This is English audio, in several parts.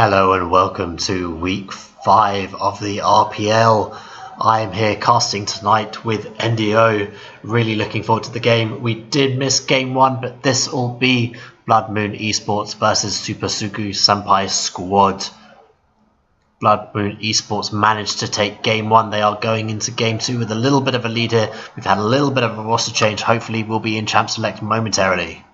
Hello and welcome to week 5 of the RPL. I am here casting tonight with NDO. Really looking forward to the game. We did miss game one, but this will be Blood Moon Esports versus Super Suku Senpai Squad. Blood Moon Esports managed to take game one. They are going into game two with a little bit of a lead here. We've had a little bit of a roster change. Hopefully we'll be in Champ Select momentarily.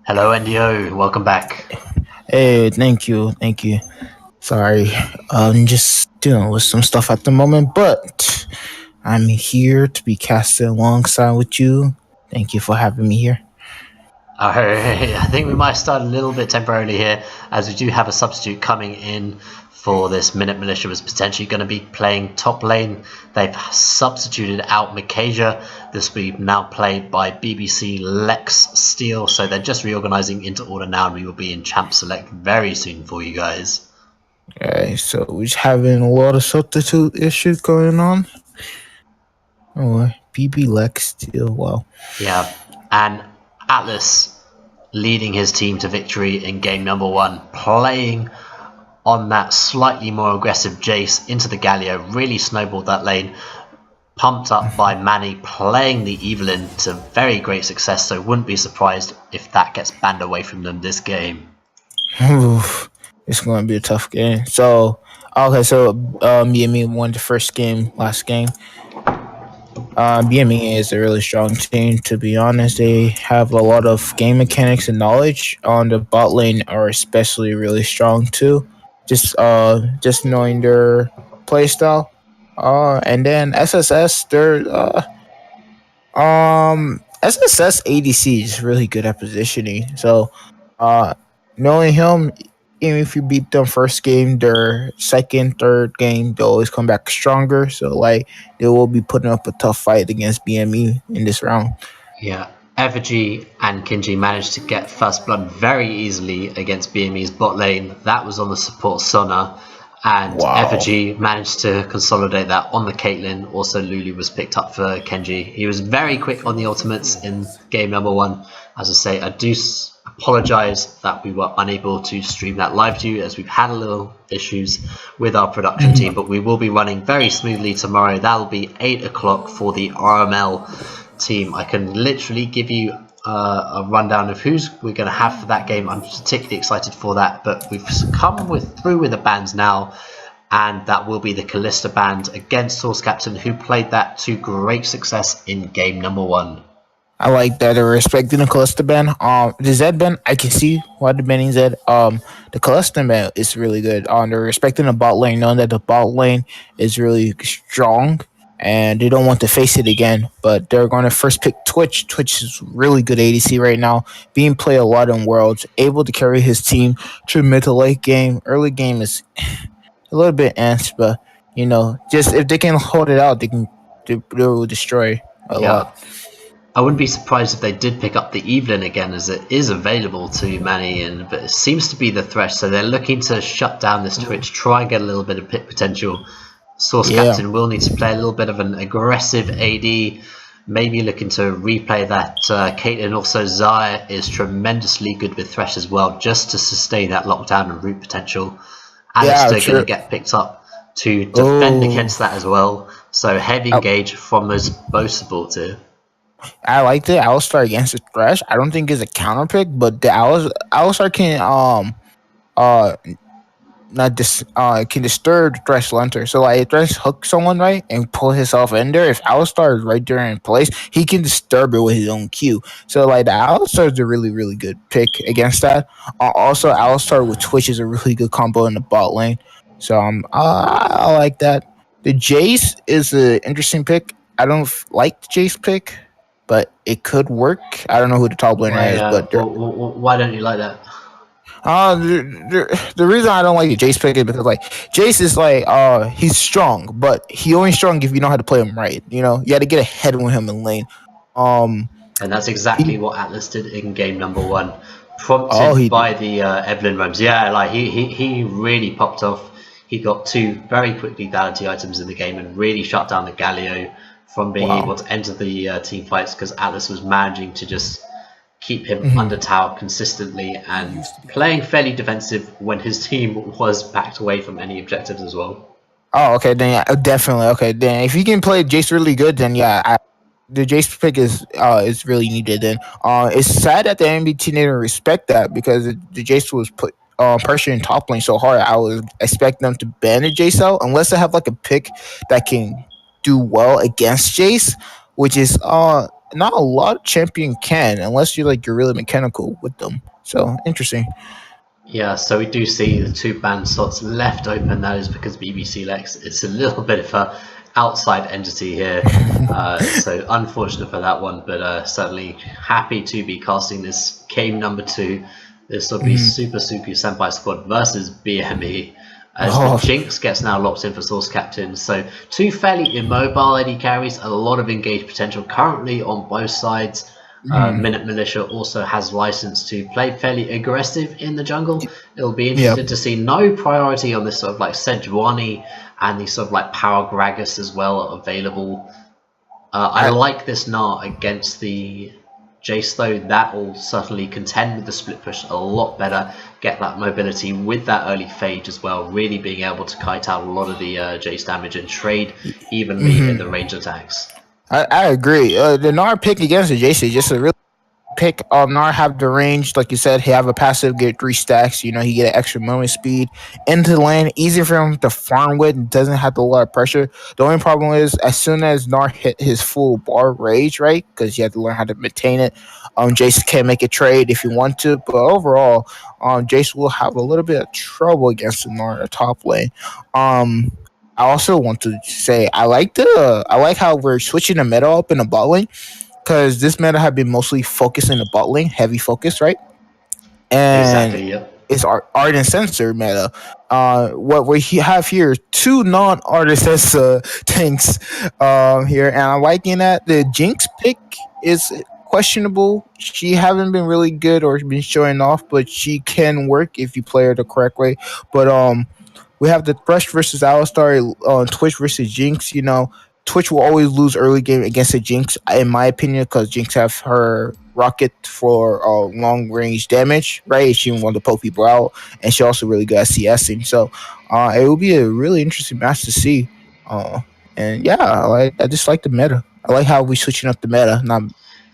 Hello NDO, welcome back. Hey, thank you. Sorry, I'm just dealing with some stuff at the moment, but I'm here to be casting alongside with you. Thank you for having me here. I think we might start a little bit temporarily here, as we do have a substitute coming in for this minute. Militia was potentially going to be playing top lane. They've substituted out Mikasia. This will be now played by BBC Lex Steel, so they're just reorganizing into order now, and we will be in Champ Select very soon for you guys. Okay, so we're just having a lot of substitute issues going on. Oh, BB Lex Steel, wow. Yeah, and Atlas leading his team to victory in game number one, playing on that slightly more aggressive Jace into the Galio, really snowballed that lane, pumped up by Manny playing the Evelyn to very great success, so wouldn't be surprised if that gets banned away from them this game. It's going to be a tough game. So BME won the first game, last game. BME is a really strong team, to be honest. They have a lot of game mechanics and knowledge. On the bot lane are especially really strong too. Just knowing their playstyle. And then SSS, SSS ADC is really good at positioning. So knowing him, even if you beat them first game, their second, third game, they always come back stronger. So like they will be putting up a tough fight against BME in this round. Yeah, Evergy and Kinji managed to get first blood very easily against BME's bot lane. That was on the support Sona, and Wow. Evergy managed to consolidate that on the Caitlyn. Also, Lulu was picked up for Kenji. He was very quick on the ultimates in game number one. As I say, I do apologize that we were unable to stream that live to you, as we've had a little issues with our production team, but we will be running very smoothly tomorrow. That'll be 8 o'clock for the RML team. I can literally give you a rundown of who's we're going to have for that game. I'm particularly excited for that, but we've come through with the bands now, and that will be the Callista band against Source Captain, who played that to great success in game number one. I like that they're respecting the Callista ban. The Zed ban, I can see why the banning Zed. The Callista ban is really good. They're respecting the bot lane, knowing that the bot lane is really strong, and they don't want to face it again. But they're going to first pick Twitch. Twitch is really good ADC right now, being played a lot in Worlds, able to carry his team to mid to late game. Early game is a little bit ants, but just if they can hold it out, they will destroy a lot. I wouldn't be surprised if they did pick up the Evelyn again, as it is available to Manny, but it seems to be the Thresh, so they're looking to shut down this Twitch, try and get a little bit of pick potential. Source Captain will need to play a little bit of an aggressive AD, maybe looking to replay that Caitlyn. Also, Zaya is tremendously good with Thresh as well, just to sustain that lockdown and root potential. Alistair going to get picked up to defend against that as well, so heavy engage from those both supports here. I like the Alistar against the Thresh. I don't think it's a counter pick, but the Alistar can can disturb the Thresh Lenter. So like if Thresh hooks someone right and pull himself in there, if Alistar is right there in place, he can disturb it with his own Q. So like the Alistar is a really, really good pick against that. Also Alistar with Twitch is a really good combo in the bot lane. So I like that. The Jace is an interesting pick. I don't like the Jace pick, but it could work. I don't know who the top laner is, but why don't you like that? The reason I don't like the Jace pick is because like Jace is like he's strong, but he only strong if you know how to play him right. You got to get ahead with him in lane. And that's exactly what Atlas did in game number one. Oh, prompted he by the Evelyn Roams. Yeah, like he really popped off. He got 2 very quick lethality items in the game and really shut down the Galio from being able wow. to enter the team fights, because Atlas was managing to just keep him Mhm. under tower consistently and playing fairly defensive when his team was backed away from any objectives as well. Oh, okay, then yeah, definitely. Okay, then if you can play Jace really good, then yeah, the Jace pick is really needed. Then it's sad that the NBT didn't respect that, because the Jace was put pressuring top lane so hard. I would expect them to ban the Jace out unless they have like a pick that can do well against Jace, which is not a lot of champion can, unless you're really mechanical with them. So interesting. Yeah, so we do see the 2 ban slots left open. That is because BBC Lex, it's a little bit of a outside entity here. So unfortunate for that one, but certainly happy to be casting this game number 2. This will be Mhm. Super Senpai Squad versus BME, as the Oh. Jinx gets now locked in for Source Captain. So 2 fairly immobile AD carries, a lot of engaged potential currently on both sides. Mhm. Minute Militia also has license to play fairly aggressive in the jungle. It'll be Yeah. interesting to see no priority on this sort of like Sejuani and the sort of like Power Gragas as well available. I I, like this Gnar against the Jace though. That will certainly contend with the split push a lot better, get that mobility with that early phage as well, really being able to kite out a lot of the Jace damage and trade evenly in mhm. the range attacks. I agree. The Nard pick against the Jace is just a really pick. Nar have the range, like you said. He have a passive, get 3 stacks. He get an extra movement speed into the lane. Easy for him to farm with. And doesn't have a lot of pressure. The only problem is as soon as Nar hit his full bar rage, right? Because you have to learn how to maintain it. Jace can make a trade if you want to, but overall, Jace will have a little bit of trouble against the Nar in the top lane. Um. I also want to say I like how we're switching the meta up in the bot lane, because this meta had been mostly focused in the bot lane, heavy focus, right? And Exactly, yep. it's Ardent Sensor meta. What we have here is 2 non-Ardent Sensor tanks here, and I'm liking that. The Jinx pick is questionable. She haven't been really good or been showing off, but she can work if you play her the correct way. But we have the Thresh versus Alistar on Twitch versus Jinx. Twitch will always lose early game against the Jinx, in my opinion, because Jinx have her rocket for long range damage, right? She want to poke people out, and she also really good at CSing. So it will be a really interesting match to see. Uh, and yeah, I just like the meta. I like how we switching up the meta, not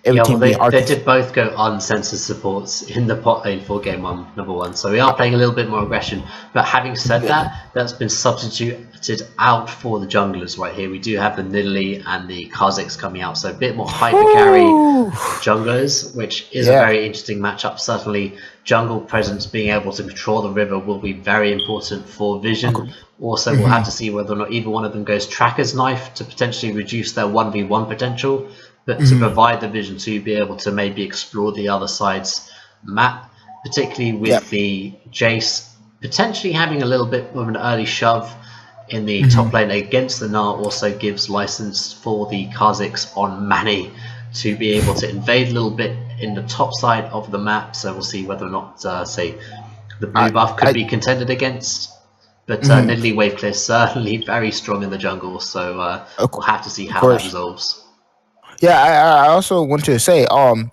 Yeah, well, everything being they Arcus. did both go uncensored supports in the pot lane for game one, number 1. So we are playing a little bit more aggression. But having said Good. that, that's been substituted out for the junglers right here. We do have the Nidalee and the Kazakhs coming out, so a bit more hyper carry Woo! junglers, which is a Yeah. very interesting matchup. Certainly, jungle presence being able to control the river will be very important for Vision. Also, we'll have Mhm. to see whether or not either one of them goes Tracker's Knife to potentially reduce their 1v1 potential, but to Mhm. provide the Vision to be able to maybe explore the other side's map, particularly Yep. with the Jace potentially having a little bit of an early shove in the top Mhm. lane against the Gnar, also gives license for the Kazakhs on Mani to be able to invade a little bit in the top side of the map. So we'll see whether or not, say, the blue I, buff could I, be contended against. But mhm. Nidalee Waveclear certainly very strong in the jungle, so Of, we'll have to see of how that course. resolves. Yeah, I also want to say, on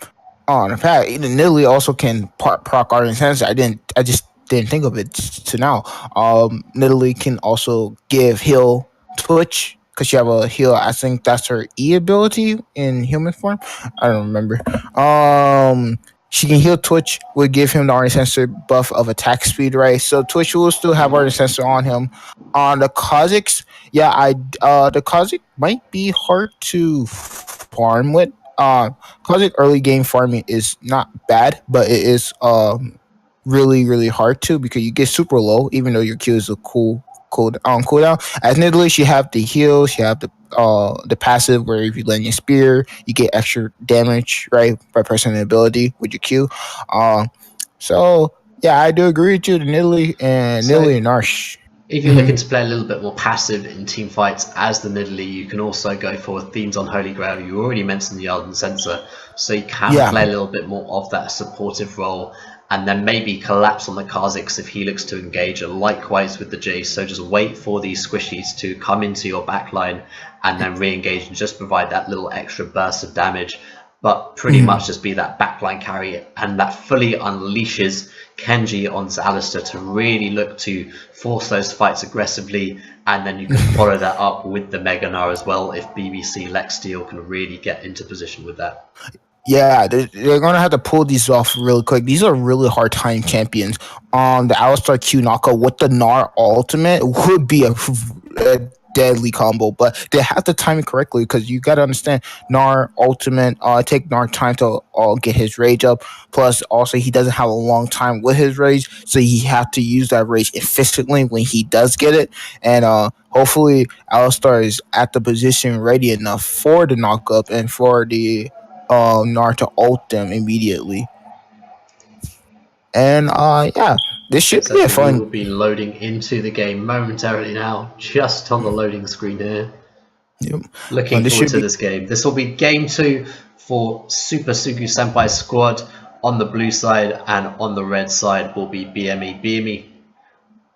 the fact, even Nilly also can proc art and sensor. I just didn't think of it to now. Nilly can also give heal Twitch because she have a heal. I think that's her E ability in human form. I don't remember. She can heal Twitch, would give him the Art Sensor buff of attack speed, right? So Twitch will still have Art Sensor on him. On the Kazakhs, yeah, the Kazakh might be hard to farm with. Kazakh early game farming is not bad, but it is really really hard to, because you get super low even though your Q is a cooldown. As Nidalee, she have the heal, she have the passive where if you land your spear, you get extra damage, right, by pressing an ability with your Q. Um, so yeah, I do agree with you. The So Nidalee and Arsh. if you're Mm-hmm. looking to play a little bit more passive in team fights as the Nidalee, you can also go for Themes on Holy Grail. You already mentioned the Arden Sensor, so you can Yeah. play a little bit more of that supportive role and then maybe collapse on the Kha'Zix if he looks to engage, and likewise with the Jace. So just wait for these squishies to come into your backline and then re-engage and just provide that little extra burst of damage. But pretty much just be that backline carry, and that fully unleashes Kenji on Alistair to really look to force those fights aggressively, and then you can follow that up with the Mega Gnar as well if BBC Lex Steel can really get into position with that. Yeah, they're gonna have to pull these off really quick. These are really hard time champions. The Alistar Q knockout with the Gnar ultimate would be a deadly combo, but they have to time it correctly because you got to understand Gnar ultimate take Gnar time to get his rage up. Plus, also he doesn't have a long time with his rage, so he have to use that rage efficiently when he does get it. And hopefully, Alistar is at the position ready enough for the knockup and for the Gnar to ult them immediately. And yeah, this should be a fun. We will be loading into the game momentarily now, just on the loading screen here. Yep. Looking forward to this game. This will be game 2 for Super Sugu Senpai's squad. On the blue side and on the red side will be BME. BME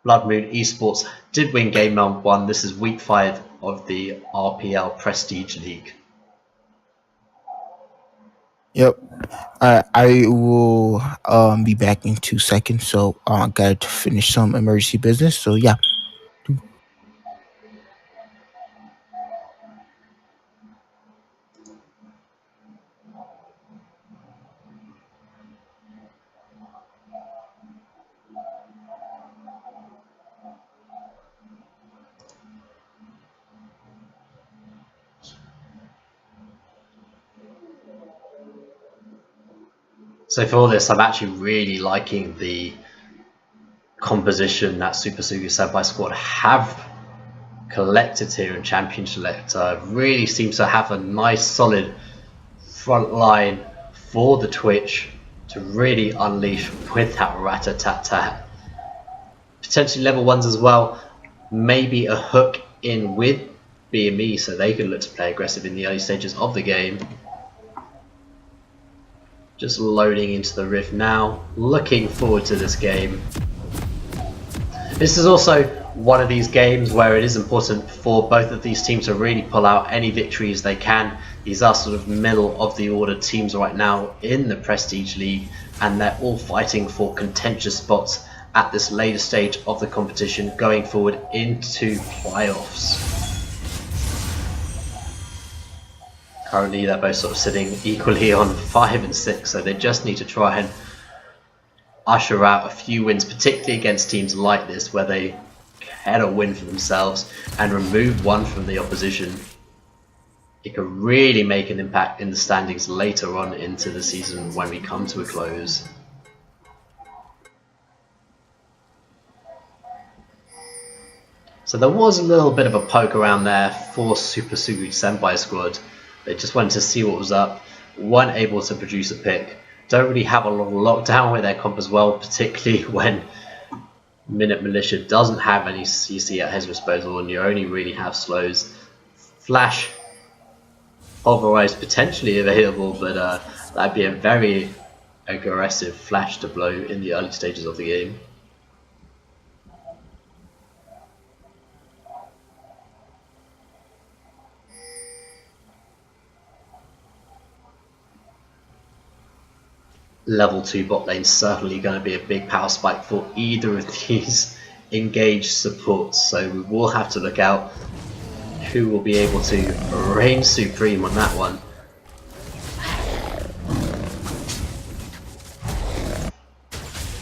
Blood Moon Esports did win game number 1. This is week 5 of the RPL Prestige League. Yep. I will be back in 2 seconds, so I got to finish some emergency business. So yeah. So for all this, I'm actually really liking the composition that Super Sugu Senpai squad have collected here in Champion Selector. Really seems to have a nice solid front line for the Twitch to really unleash with that rat-a-tat-tat. Potentially level 1s as well. Maybe a hook in with BME so they can look to play aggressive in the early stages of the game. Just loading into the Rift now. Looking forward to this game. This is also one of these games where it is important for both of these teams to really pull out any victories they can. These are sort of middle of the order teams right now in the Prestige League, and they're all fighting for contentious spots at this later stage of the competition going forward into playoffs. Currently they're both sort of sitting equally on 5 and 6, so they just need to try and usher out a few wins, particularly against teams like this where they get a win for themselves and remove one from the opposition. It could really make an impact in the standings later on into the season when we come to a close. So there was a little bit of a poke around there for Super Sugu Senpai squad. They just wanted to see what was up, weren't able to produce a pick. Don't really have a lot of lockdown with their comp as well, particularly when Minute Militia doesn't have any CC at his disposal and you only really have slows. Flash, Pulverize potentially available, but that'd be a very aggressive flash to blow in the early stages of the game. Level 2 bot lane certainly going to be a big power spike for either of these engaged supports, so we will have to look out who will be able to reign supreme on that one.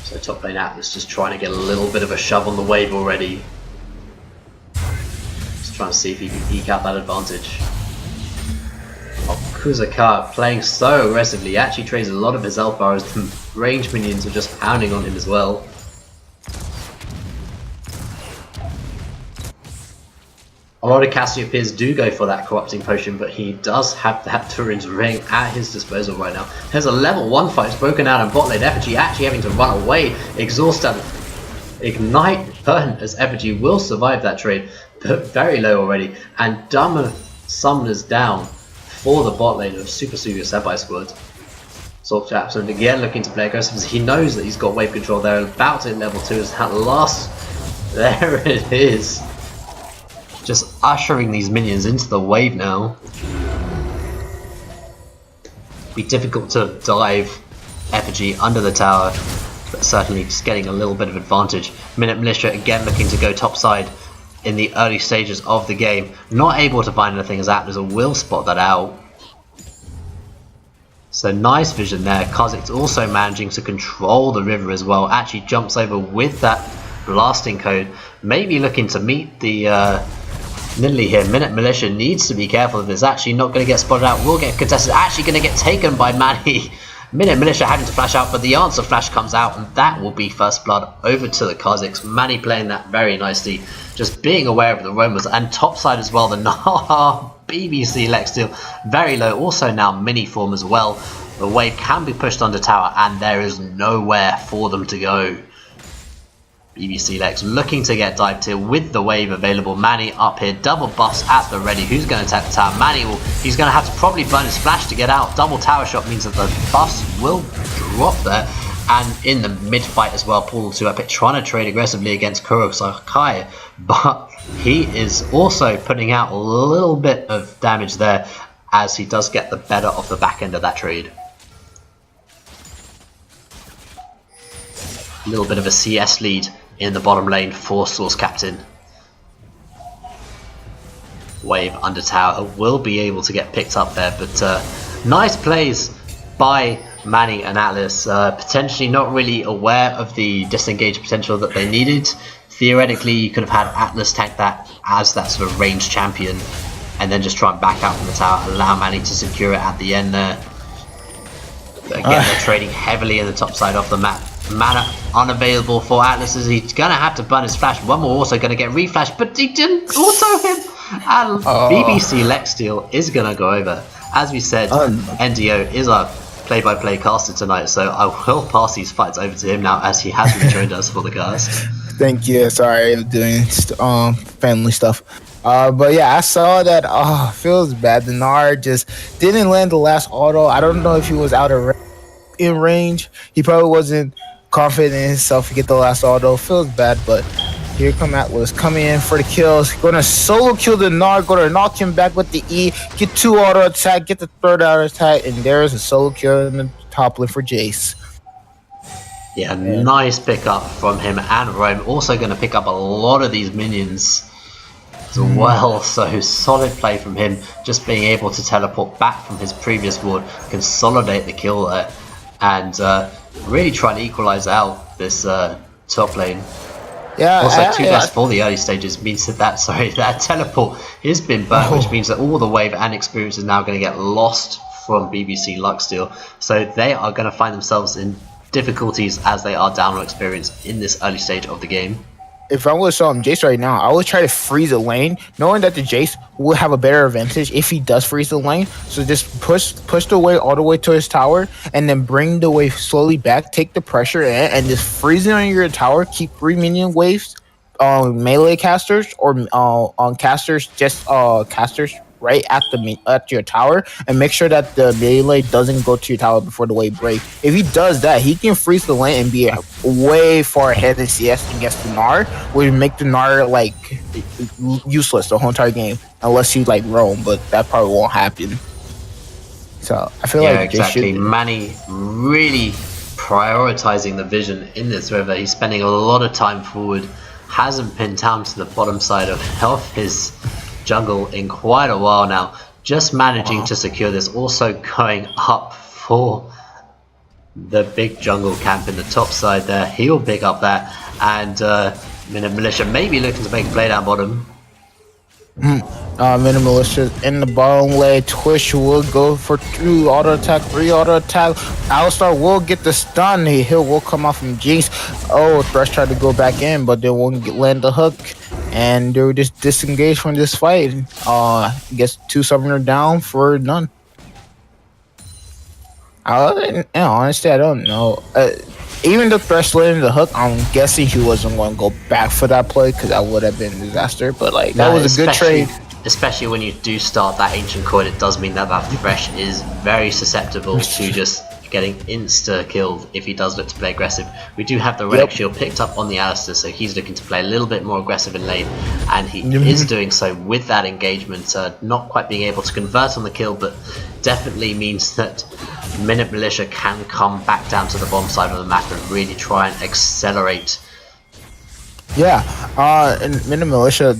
So top lane Atlas just trying to get a little bit of a shove on the wave already. Just trying to see if he can eke out that advantage. Kuzakar playing so aggressively, he actually trades a lot of his health bar as the range minions are just pounding on him as well. A lot of Cassiopeias do go for that corrupting potion, but he does have that Turin's ring at his disposal right now. There's a level 1 fight, it's broken out in bot lane. Effigy actually having to run away, exhausted. Ignite burn as Effigy will survive that trade, but very low already. And Dama Summoner's down for the bot lane of Super Sugu Senpai squad. Sword Captain again looking to play aggressive as he knows that he's got wave control there. About to hit level 2 as that last. There it is. Just ushering these minions into the wave now. Be difficult to dive Effigy under the tower, but certainly just getting a little bit of advantage. Minute Militia again looking to go topside in the early stages of the game. Not able to find anything as Atlas will spot that out. So nice vision there. Kozik's also managing to control the river as well. Actually jumps over with that blasting code. Maybe looking to meet the Nidalee here. Minute Militia needs to be careful if it's actually not going to get spotted out. Will get contested. Actually going to get taken by Manny. Minute Militia having to flash out, but the answer flash comes out, and that will be first blood over to the Koziks. Manny playing that very nicely, just being aware of the roamers, and topside as well. The BBC Lexsteel very low, also now mini form as well. The wave can be pushed under tower, and there is nowhere for them to go. BBC Lex looking to get dived here with the wave available. Manny up here, double buffs at the ready. Who's going to attack the tower? Manny he's going to have to probably burn his flash to get out. Double tower shot means that the buffs will drop there. And in the mid fight as well, Paul 2 Epic trying to trade aggressively against Kurosakai, but he is also putting out a little bit of damage there as he does get the better of the back end of that trade. A little bit of a CS lead in the bottom lane for Source Captain. Wave under tower will be able to get picked up there, but nice plays by Manny and Atlas. Potentially not really aware of the disengage potential that they needed. Theoretically, you could have had Atlas tank that as that sort of ranged champion, and then just try and back out from the tower, allow Manny to secure it at the end there. But again, they're trading heavily in the top side of the map. Mana unavailable for Atlas as he's going to have to burn his flash. One more also going to get reflashed, but he didn't auto him. And BBC Lexsteel is going to go over. As we said, NDO is our play-by-play caster tonight, so I will pass these fights over to him now as he has rejoined us for the cast. Thank you. Sorry, I'm doing family stuff. But yeah, I saw that. Feels bad. The Nard just didn't land the last auto. I don't know if he was out of in range. He probably wasn't confident in himself to get the last auto. Feels bad, but here come Atlas coming in for the kills. Gonna solo kill the Nard. Gonna knock him back with the E. Get 2 auto attack. Get the 3rd auto attack, and there's a solo kill in the top lane for Jace. Yeah, nice pickup from him and Rome. Also going to pick up a lot of these minions as well. So solid play from him. Just being able to teleport back from his previous ward, consolidate the kill there, and really trying to equalize out this top lane. Yeah. Also, 2 deaths for the early stages means that that teleport has been burnt, which means that all the wave and experience is now going to get lost from BBC Luxsteel. So they are going to find themselves in difficulties as they are down on experience in this early stage of the game. If I was Jace right now, I would try to freeze a lane, knowing that the Jace will have a better advantage if he does freeze the lane. So just push the wave all the way to his tower, and then bring the wave slowly back, take the pressure in, and just freeze it on your tower. Keep 3 minion waves, melee casters or on casters, just casters right at your tower, and make sure that the melee doesn't go to your tower before the wave break. If he does that, he can freeze the lane and be way far ahead in CS against the Nard, which would make the Nard like useless the whole entire game unless you like roam, but that probably won't happen. So I feel like exactly. Manny really prioritizing the vision in this river. He's spending a lot of time forward, hasn't pinned down to the bottom side of his jungle in quite a while now, just managing to secure this. Also going up for the big jungle camp in the top side there. He'll pick up that, and Minute Militia maybe looking to make a play down bottom. Minute Militia in the bottom lane. Twitch will go for 2 auto attack, 3 auto attack. Alistar will get the stun. He'll will come off from Jinx. Thresh tried to go back in, but they won't land the hook, and they were just disengaged from this fight. Gets 2 summoner down for none. Honestly, I don't know. Even the Thresh landing the hook, I'm guessing he wasn't going to go back for that play, because that would have been a disaster. But like, that was a good trade. Especially when you do start that ancient coin, it does mean that Thresh is very susceptible to just getting insta-killed if he does look to play aggressive. We do have the Relic Shield picked up on the Alistair, so he's looking to play a little bit more aggressive in lane, and he is doing so with that engagement, not quite being able to convert on the kill, but definitely means that Minute Militia can come back down to the bomb side of the map and really try and accelerate. Yeah, and Minute Militia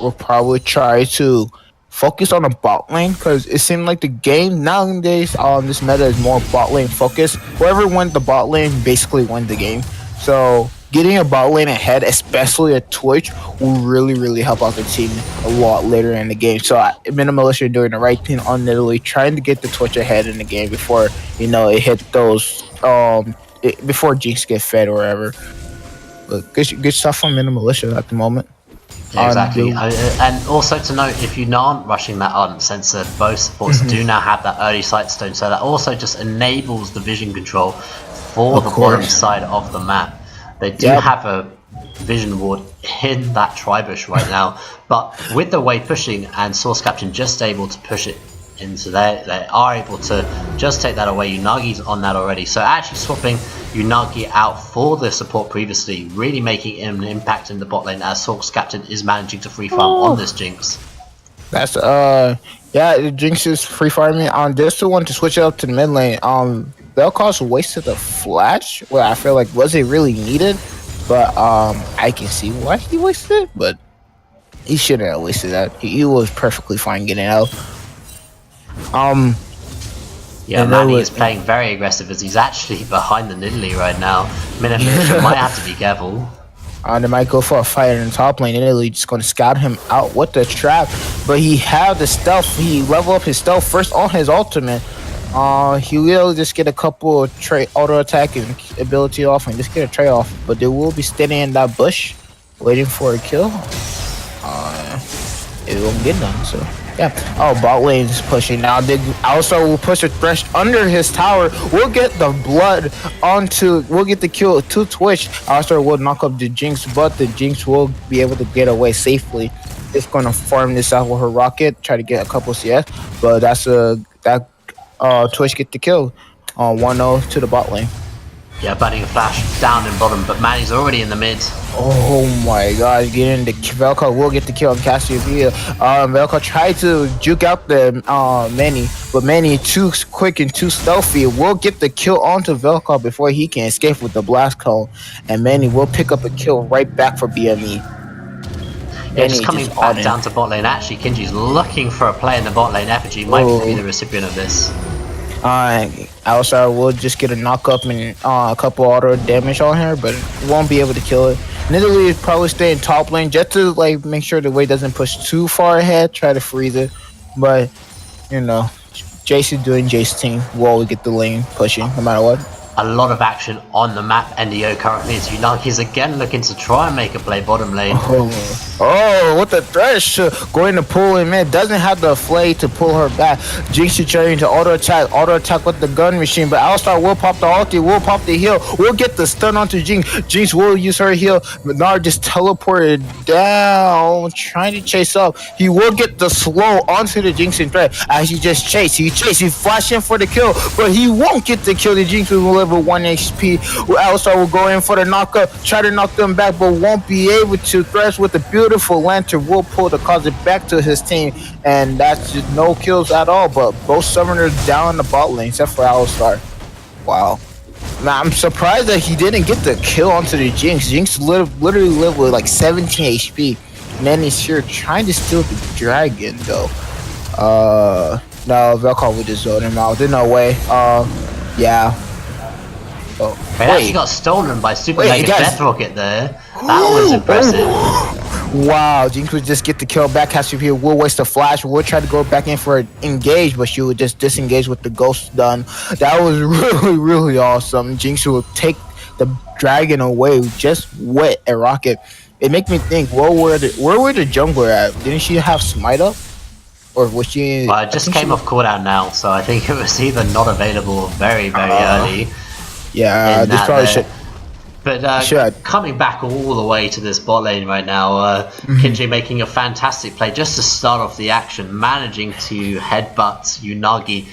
will probably try to focus on the bot lane, because it seemed like the game nowadays this meta is more bot lane focused. Whoever wins the bot lane basically wins the game. So getting a bot lane ahead, especially at Twitch, will really help out the team a lot later in the game. So Minute Militia are doing the right thing on literally trying to get the Twitch ahead in the game before it hit those before Jinx get fed or whatever. But good stuff from Minute Militia at the moment. Yeah, exactly. And also to note, if you aren't rushing that Ardent Sensor, both supports do now have that early Sightstone, so that also just enables the vision control for the bottom side of the map. They do have a vision ward in that Tribush right now, but with the wave pushing and Source Captain just able to push it into there, they are able to just take that away. Unagi's on that already, so actually swapping Unagi out for the support previously, really making an impact in the bot lane as Source Captain is managing to free farm on this Jinx. That's the Jinx is free farming on this the one to switch it up to the mid lane. Vel'Koz wasted the flash. Well, I feel like was it really needed? But I can see why he wasted it, but he shouldn't have wasted that. He was perfectly fine getting out. Yeah, Manny is playing very aggressive as he's actually behind the Nidalee right now. Minute Militia might have to be careful. They might go for a fight in the top lane. Nidalee just going to scout him out with the trap. But he had the stealth. He leveled up his stealth first on his ultimate. He will just get a couple of auto attack and ability off and just get a trade off. But they will be standing in that bush waiting for a kill. It won't get done, so yeah. Bot lane is pushing now. They also will push a Thresh under his tower. We'll get the blood we'll get the kill to Twitch. Also will knock up the Jinx, but the Jinx will be able to get away safely. It's gonna farm this out with her rocket, try to get a couple CS, but that's Twitch get the kill on 1-0 to the bot lane. Yeah, batting a flash down in bottom, but Manny's already in the mid. Oh my god, getting the Vel'Koz will get the kill on Cassiopeia. Vel'Koz tried to juke out the Manny, but Manny too quick and too stealthy will get the kill onto Vel'Koz before he can escape with the blast cone, and Manny will pick up a kill right back for BME. Yeah, just coming back down to bot lane. Actually, Kinji's looking for a play in the bot lane. Effigy might be the recipient of this. Alistar will just get a knock up and a couple auto damage on her, but won't be able to kill it. Nidalee is probably staying top lane just to make sure the wave doesn't push too far ahead, try to freeze it. But Jace is doing Jace's team. We'll get the lane pushing no matter what. A lot of action on the map. NDO currently is Unagi's again looking to try and make a play bottom lane. What the Thresh going to pull him in. Doesn't have the flay to pull her back. Jinx is trying to auto attack with the gun machine, but Alistar will pop the ulti, will pop the heal, will get the stun onto Jinx. Jinx will use her heal. Menard just teleported down, trying to chase up. He will get the slow onto the Jinx and threat as he just chase. He flash in for the kill, but he won't get the kill. The Jinx will level 1 HP. Alistar will go in for the knockup, try to knock them back, but won't be able to. Thresh with the beautiful lantern will pull the closet back to his team, and that's just no kills at all. But both summoners down the bot lane except for Alistar. Wow. Now I'm surprised that he didn't get the kill onto the Jinx. Jinx literally lived with like 17 HP. Manny's here trying to steal the dragon though. No, Vel'Koz would just zone him out. There's no way. Yeah. It actually got stolen by Super Mega Death Rocket there. That was impressive. Wow, Jinx would just get the kill back. Cassiopeia will waste a flash. We'll try to go back in for an engage, but she would just disengage with the ghost stun. That was really awesome. Jinx would take the dragon away just with a rocket. It makes me think, where were the jungler at? Didn't she have smite up? Or was she... Well, it just came off cooldown now, so I think it was either not available very early. Yeah, this probably should. But coming back all the way to this bot lane right now, Kinji making a fantastic play just to start off the action, managing to headbutt Unagi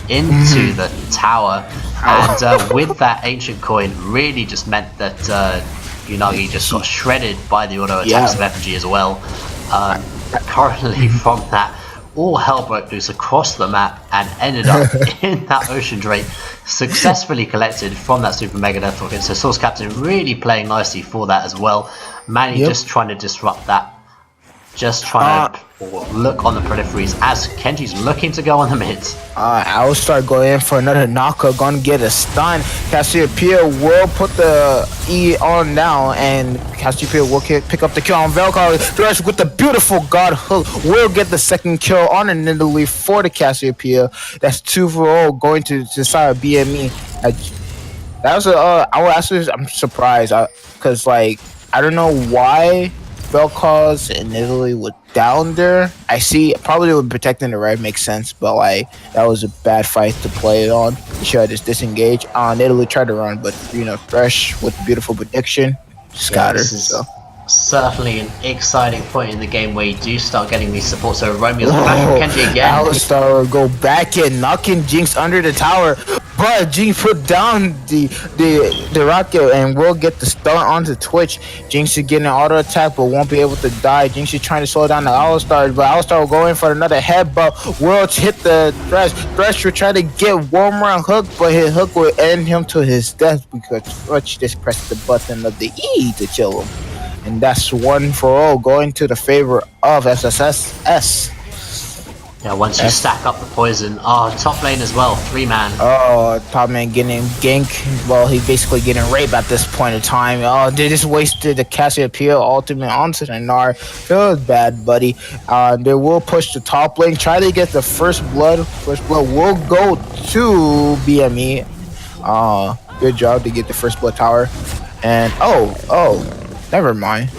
into the tower. And with that ancient coin, really just meant that Unagi just got shredded by the auto attacks of Effigy as well. Currently from that, all hell broke loose across the map and ended up in that Ocean Drake, successfully collected from that Super Mega Death Rocket. So Source Captain really playing nicely for that as well. Manny just trying to disrupt that. Just trying to look on the peripheries as Kenji's looking to go on the mid. I'll start going in for another knockout. Gonna get a stun. Cassiopeia will put the E on now, and Cassiopeia will pick up the kill on Velcro. Thresh with the beautiful God Hook will get the second kill on an Nidalee for the Cassiopeia. That's 2-0 going to decide BME. That was I'm surprised because like I don't know why Velcause and Italy were down there. I see probably they were protecting the right, makes sense, but like that was a bad fight to play it on. You should have just disengaged. Italy tried to run, but Thresh with beautiful prediction just got her. So certainly an exciting point in the game where you do start getting these supports. So Romeo's flash from Kenji again. Alistar will go back in, knocking Jinx under the tower. But Jinx put down the rocket and will get the stun onto Twitch. Jinx is getting an auto attack but won't be able to die. Jinx is trying to slow down the Alistar, but Alistar will go in for another headbutt. Will hit the Thresh. Thresh will try to get one more hook, but his hook will end him to his death because Twitch just pressed the button of the E to kill him. And that's 1-0 going to the favor of SSSS. Yeah, once you stack up the poison. Top lane as well, 3-man. Top man getting gank. Well, he's basically getting raped at this point in time. They just wasted the Cassiopeia ultimate onto the Gnar. Feels bad, buddy. They will push the top lane, try to get the first blood. First blood will go to BME. Good job to get the first blood tower. And never mind.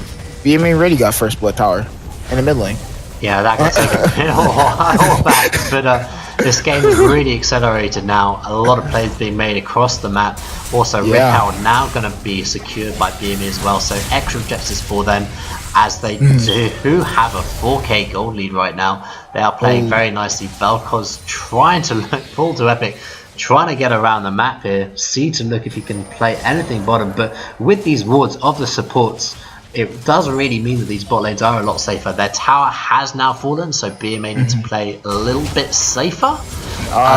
BME already got first blood tower in the mid lane. Yeah, that could take a bit all back, but this game is really accelerated now. A lot of plays being made across the map. Also, Red Tower now going to be secured by BME as well, so extra objectives for them as they do have a 4k gold lead right now. They are playing very nicely. Velcos trying to look full to epic, trying to get around the map here, see to look if he can play anything bottom, but with these wards of the supports, it does really mean that these bot lanes are a lot safer. Their tower has now fallen, so BMA need to play a little bit safer.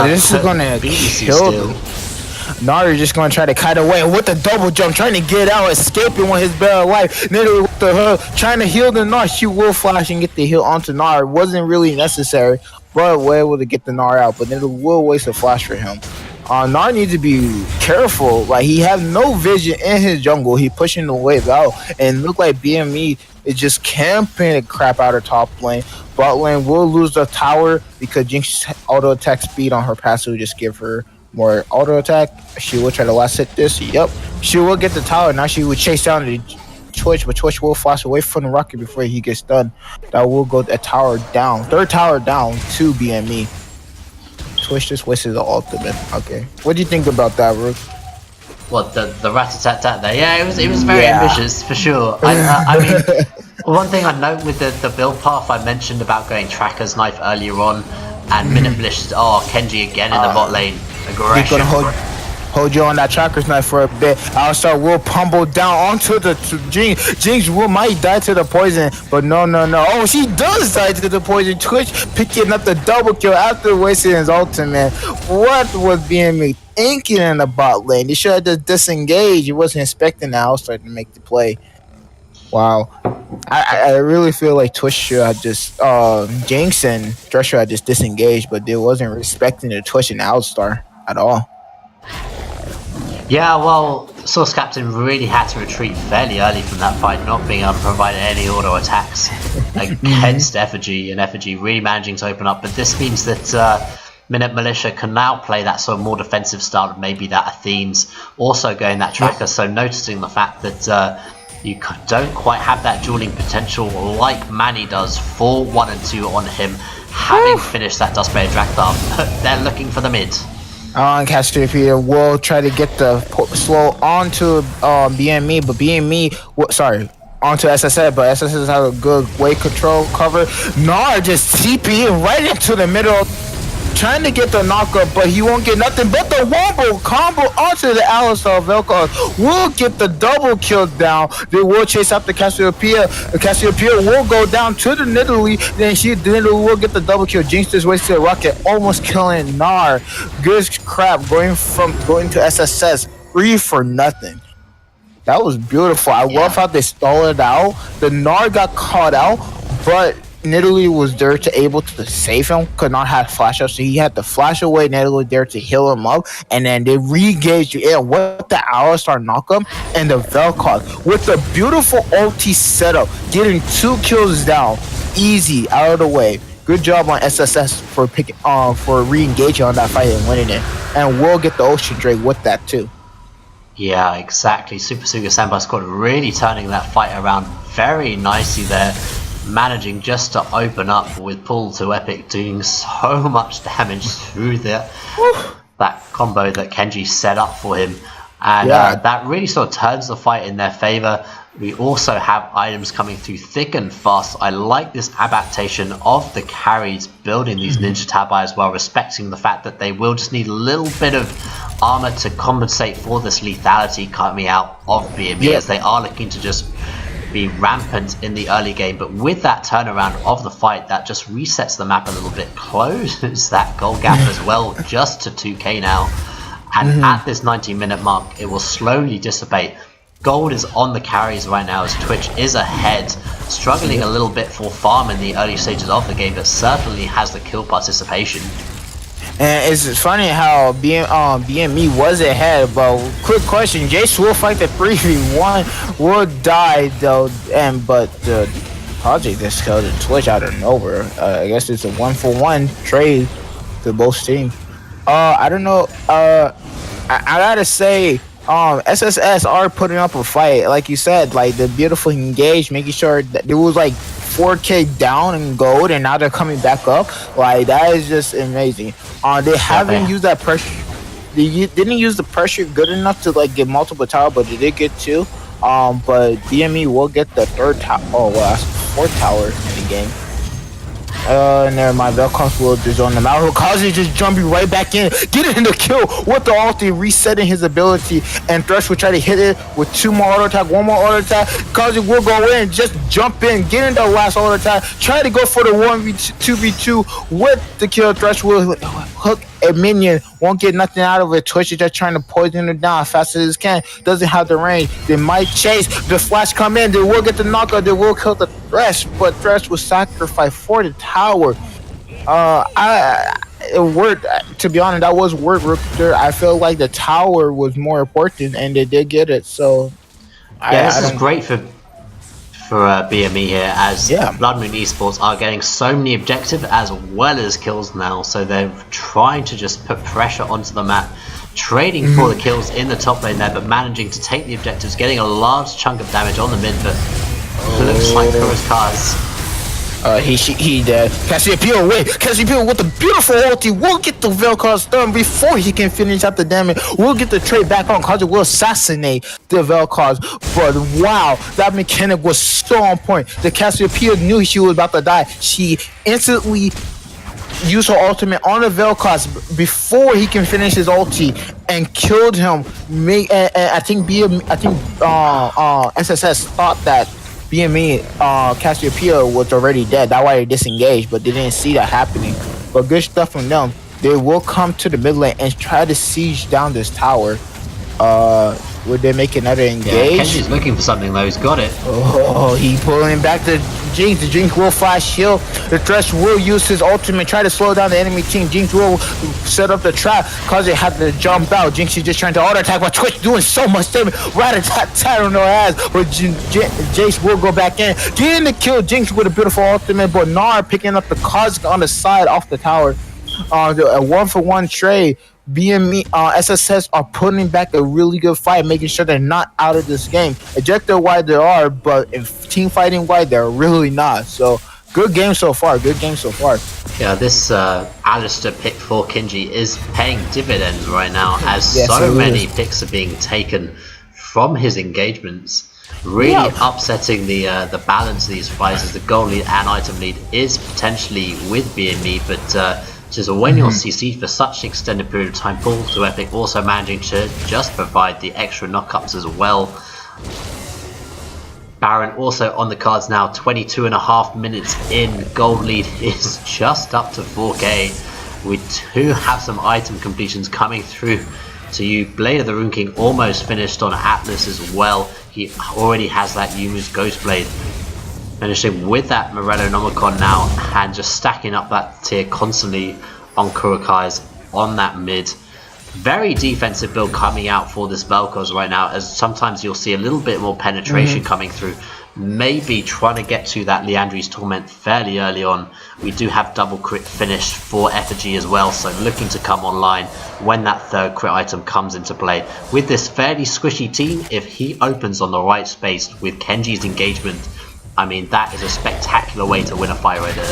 This is going to kill them. Nari just going to try to kite away with the double jump, trying to get out, escaping with his barrel life. Literally with the hook, trying to heal the Nari. She will flash and get the heal onto Nari. Wasn't really necessary, but we're able to get the Nari out. But then it will waste a flash for him. Nar needs to be careful. Like, he have no vision in his jungle. He pushing the wave out, and look like BME is just camping the crap out of top lane. Bot lane will lose the tower because Jinx auto attack speed on her passive will just give her more auto attack. She will try to last hit this. Yep, she will get the tower. Now she will chase down the Twitch, but Twitch will flash away from the rocket before he gets done. That will go a tower down. Third tower down to BME. Twitch just wasted the ultimate. Okay, what do you think about that, Rook? What, the rat-a-tat-tat there? Yeah, it was very ambitious for sure. I mean, one thing I note with the build path I mentioned about going Tracker's Knife earlier on, and Minute Blish. Kenji again in the bot lane. Aggression. Hold you on that Tracker's Knife for a bit. Alistar will pummel down onto the Jinx. Jinx might die to the poison, but no. Oh, she does die to the poison. Twitch picking up the double kill after wasting his ultimate. What was BME thinking in the bot lane? He should have just disengaged. He wasn't expecting the Alistar to make the play. Wow. I really feel like Twitch should have just Jinx and Thresher had just disengaged, but they wasn't respecting the Twitch and Alistar at all. Yeah, well, Source Captain really had to retreat fairly early from that fight, not being able to provide any auto attacks against Effigy, and Effigy really managing to open up. But this means that Minute Militia can now play that sort of more defensive style, maybe that Athene's also going that Tracker. So noticing the fact that you don't quite have that dueling potential like Manny does for 1 and 2 on him, having finished that Duskblade Drakthar, they're looking for the mid. Cassiopeia will try to get the slow onto BME, but BME, onto SSS, but SSS has a good wave control cover. Gnar just TPing right into the middle trying to get the knockup, but he won't get nothing but the wombo combo onto the Alistar. Vel'Koz will get the double kill down. They will chase out the Cassiopeia. The Cassiopeia will go down to the Nidalee. Then Nidalee will get the double kill. Jinx just wasted a rocket, almost killing Gnar. Good crap, going to SSS 3 for nothing. That was beautiful. I love how they stalled it out. The Gnar got caught out, but Nidalee was there to able to save him. Could not have flash up, so he had to flash away. Nidalee there to heal him up, and then they re-engaged you in with the Alistar knockup and the Vel'Koz with the beautiful ulti setup, getting 2 kills down, easy out of the way. Good job on SSS for re-engaging on that fight and winning it, and we'll get the Ocean Drake with that too. Yeah, exactly. Super Suga Senpai Squad really turning that fight around very nicely there, managing just to open up with pull to Epic, doing so much damage through that combo that Kenji set up for him, and that really sort of turns the fight in their favor. We also have items coming through thick and fast. I like this adaptation of the carries building these Ninja Tabi as well, respecting the fact that they will just need a little bit of armor to compensate for this lethality coming out of BME, as they are looking to just be rampant in the early game. But with that turnaround of the fight, that just resets the map a little bit, closes that goal gap as well, just to 2k now. And at this 19-minute mark, it will slowly dissipate. Gold is on the carries right now as Twitch is ahead, struggling a little bit for farm in the early stages of the game, but certainly has the kill participation. And it's funny how BME was ahead, but quick question, Jace will fight the 3v1, will die though, but the project just killed the Twitch out of nowhere. I guess it's a 1-for-1 trade to both teams. I don't know, I gotta say, SSS are putting up a fight, like you said, like the beautiful engage, making sure that there was like 4k down in gold, and now they're coming back up. Like, that is just amazing. They haven't used that pressure. They didn't use the pressure good enough to like get multiple tower, but they did get 2. But BME will get the 3rd tower. Oh well, that's the 4th tower in the game. Never mind. Vel'Koz will just on them out. Kazi just jumping right back in, getting the kill with the ulti, resetting his ability, and Thresh will try to hit it with 2 more auto attack, 1 more auto attack. Kazi will go in, just jump in, get in the last auto attack, try to go for the 1v2 with the kill. Thresh will hook a minion, won't get nothing out of it. Twitch is just trying to poison him down as fast as he can. Doesn't have the range. They might chase. The flash come in. They will get the knockout. They will kill the Thresh, but Thresh will sacrifice for the tower. It worked. To be honest, that was work. I feel like the tower was more important, and they did get it. So this is great for BME here, as Blood Moon Esports are getting so many objectives as well as kills now, so they're trying to just put pressure onto the map, trading for the kills in the top lane there, but managing to take the objectives, getting a large chunk of damage on the mid, but looks like Kurika's he dead. Cassiopeia away. Cassiopeia with the beautiful ulti will get the Vel'Koz stun before he can finish out the damage. We'll get the trade back on. Kazi will assassinate the Vel'Koz. But wow, that mechanic was so on point. The Cassiopeia knew she was about to die. She instantly used her ultimate on the Vel'Koz before he can finish his ulti and killed him. I think SSS thought that BME Cassiopeia was already dead. That's why they disengaged, but they didn't see that happening. But good stuff from them. They will come to the mid lane and try to siege down this tower. Would they make another engage? Yeah, Kenji's looking for something though. He's got it. Oh, he pulling back the Jinx. The Jinx will flash heal. The Thresh will use his ultimate, try to slow down the enemy team. Jinx will set up the trap because they had to jump out. Jinx is just trying to auto attack, but Twitch doing so much damage. Rat-a-tat-tat on her ass. But Jace will go back in, getting the kill. Jinx with a beautiful ultimate, but Gnar picking up the Cosmic on the side off the tower. A 1-for-1 trade. BME SSS are putting back a really good fight, making sure they're not out of this game. Ejector wide they are, but in team fighting wide they're really not. So good game so far. Good game so far. Yeah, this Alistar pick for Kenji is paying dividends right now, as so many picks are being taken from his engagements, really upsetting the balance of these fights, as the goal lead and item lead is potentially with BME, but So when you're CC'd for such an extended period of time, Paul to Epic also managing to just provide the extra knockups as well. Baron also on the cards now, 22.5 minutes in. Gold lead is just up to 4k. We do have some item completions coming through to you. Blade of the Rune King almost finished on Atlas as well. He already has that Yumu's Ghostblade. Finishing with that Morello Nomicon now, and just stacking up that tier constantly on Kurokai's on that mid. Very defensive build coming out for this Vel'Koz right now, as sometimes you'll see a little bit more penetration coming through. Maybe trying to get to that Liandry's Torment fairly early on. We do have double crit finish for Effigy as well, so looking to come online when that third crit item comes into play. With this fairly squishy team, if he opens on the right space with Kenji's engagement, I mean, that is a spectacular way to win a fight right there.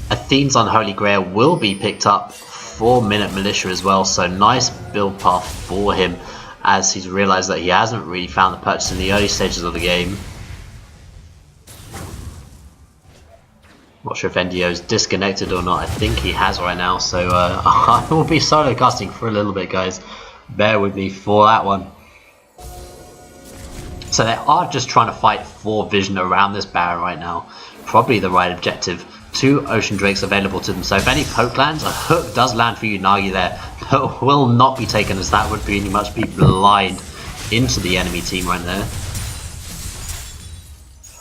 Athene's Unholy Grail will be picked up for Minute Militia as well, so nice build path for him as he's realised that he hasn't really found the purchase in the early stages of the game. Not sure if NDO is disconnected or not. I think he has right now, so I will be solo casting for a little bit, guys. Bear with me for that one. So they are just trying to fight for vision around this Baron right now. Probably the right objective. 2 Ocean Drakes available to them, so if any poke lands, a hook does land for you Nagi there, but will not be taken, as that would pretty much be blind into the enemy team right there.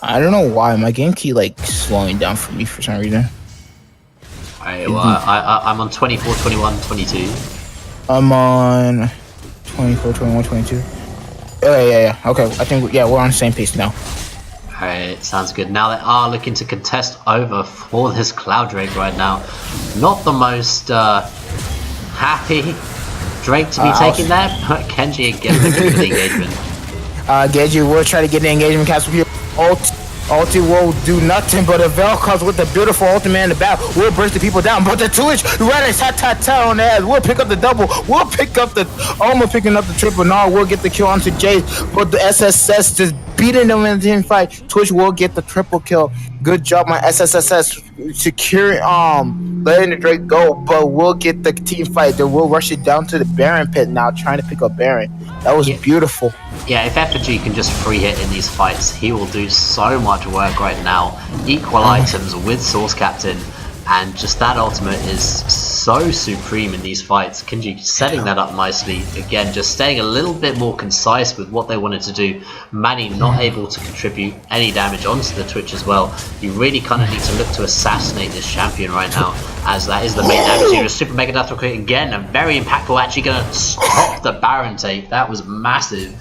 I don't know why my game keep like slowing down for me for some reason. Alright, well, I'm on 24, 21, 22. I'm on 24, 21, 22. Yeah. Okay, I think we're on the same pace now. Alright, sounds good. Now they are looking to contest over for this Cloud Drake right now. Not the most happy Drake to be taken there, but Kenji again looking for the engagement. Genji will try to get the engagement castle here. Ulti will do nothing, but a Vel'Koz with the beautiful ultimate in the back will burst the people down. But the Twitch right is ta on the ass. We'll pick up the double. We'll pick up the almost picking up the triple. No, we'll get the kill onto Jace. But the SSSS just beating them in the team fight. Twitch will get the triple kill. Good job, my SSSS securing letting the Drake go, but we'll get the team fight. They will rush it down to the Baron pit now, trying to pick up Baron. That was beautiful. Yeah, if Effigy can just free hit in these fights, he will do so much work right now. Equal items with Source Captain, and just that ultimate is so supreme in these fights. Kenji setting that up nicely. Again, just staying a little bit more concise with what they wanted to do. Manny not able to contribute any damage onto the Twitch as well. You really kind of need to look to assassinate this champion right now, as that is the main damage here. Super Mega Death Crit again, and very impactful, actually going to stop the Baron take. That was massive.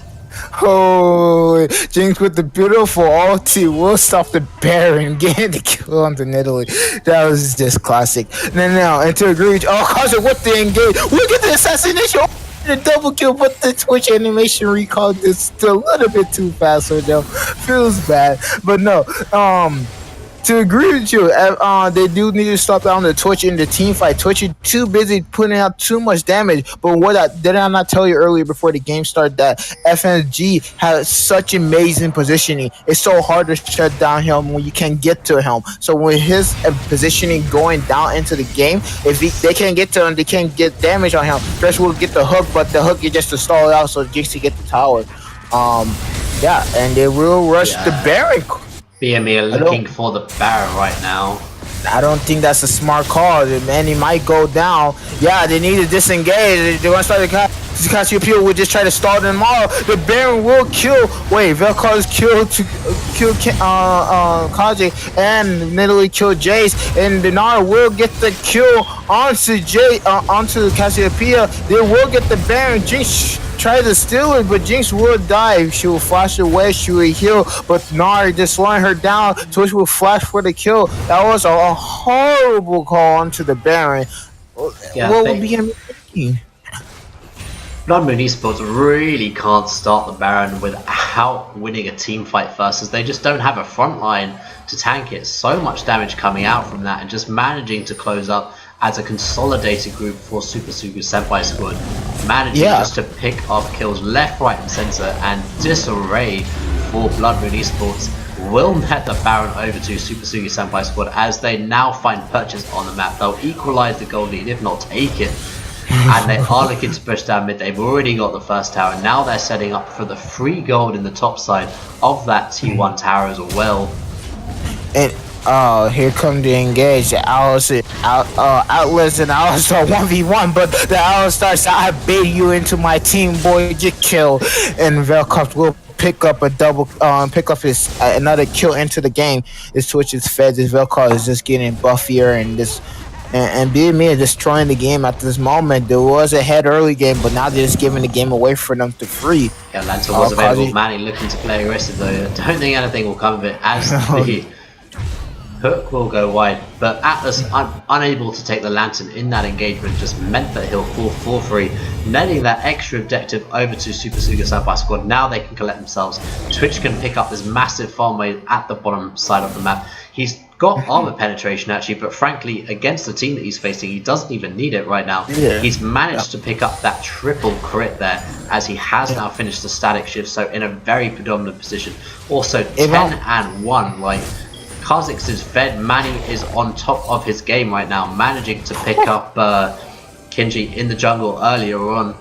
Oh, Jinx with the beautiful ulti will stop the Baron, getting the kill on the Nidalee. That was just classic. Now into Agree. Oh, Kaja with the engage. Look at the assassination. The double kill, but the Twitch animation recall is still a little bit too fast for them. Feels bad, but no. To agree with you, they do need to stop down the Twitch in the team fight. Twitch is too busy putting out too much damage. But did I not tell you earlier before the game started that FNG has such amazing positioning? It's so hard to shut down him when you can't get to him. So with his positioning going down into the game, if they can't get to him, they can't get damage on him. Thresh will get the hook, but the hook is just to stall out so Jinx to get the tower. Yeah, and they will rush the Baron. BME are looking for the Baron right now. I don't think that's a smart call, man. He might go down. Yeah, they need to disengage. They want to start the Cassiopeia will just try to stall them all. The Baron will kill. Wait, Vel'Koz kill Kaji and Nidalee kill Jace, and Dinar will get the kill onto Cassiopeia. They will get the Baron. Jinx try to steal it, but Jinx will die. She will flash away, she will heal, but Nari just slowing her down. Twitch will flash for the kill. That was a horrible call onto the Baron. Yeah, what would be making? Non-Moon Esports really can't start the Baron without winning a team fight first, as they just don't have a front line to tank it. So much damage coming out from that, and just managing to close up as a consolidated group for Super Sugu Senpai squad, managing just to pick off kills left, right and centre, and disarray for Blood Moon Esports will net the Baron over to Super Sugi Senpai squad as they now find purchase on the map. They'll equalise the gold lead, if not take it. And they are looking to push down mid. They've already got the first tower, and now they're setting up for the free gold in the top side of that T1 tower as well. And here come the engage. The Outlets and Alistar 1v1, but the Alistar said, I bait you into my team, boy, get killed. And Velkoff will pick up his another kill into the game. This Twitch is fed. This Velkoff is just getting buffier, and this and BME is destroying the game at this moment. There was a head early game, but now they're just giving the game away for them to free. Yeah, Lantern was available. Manny looking to play aggressive though. I don't think anything will come of it as the hook will go wide, but Atlas, unable to take the Lantern in that engagement, just meant that he'll fall for free, netting that extra objective over to Super Suga Senpai squad. Now they can collect themselves. Twitch can pick up this massive farm wave at the bottom side of the map. He's got armor penetration actually, but frankly, against the team that he's facing, he doesn't even need it right now. Yeah. He's managed to pick up that triple crit there, as he has now finished the static shift, so in a very predominant position. Also 10 and 1, like Kha'Zix is fed. Manny is on top of his game right now, managing to pick up Kinji in the jungle earlier on,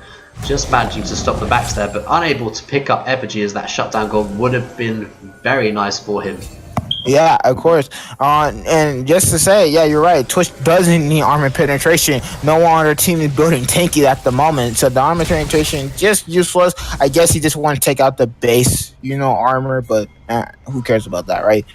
just managing to stop the backstab, but unable to pick up Epigee, as that shutdown goal would have been very nice for him. Yeah, of course. And just to say, yeah, you're right. Twitch doesn't need armor penetration. No one on their team is building tanky at the moment, so the armor penetration just useless. I guess he just want to take out the base, armor, but who cares about that, right?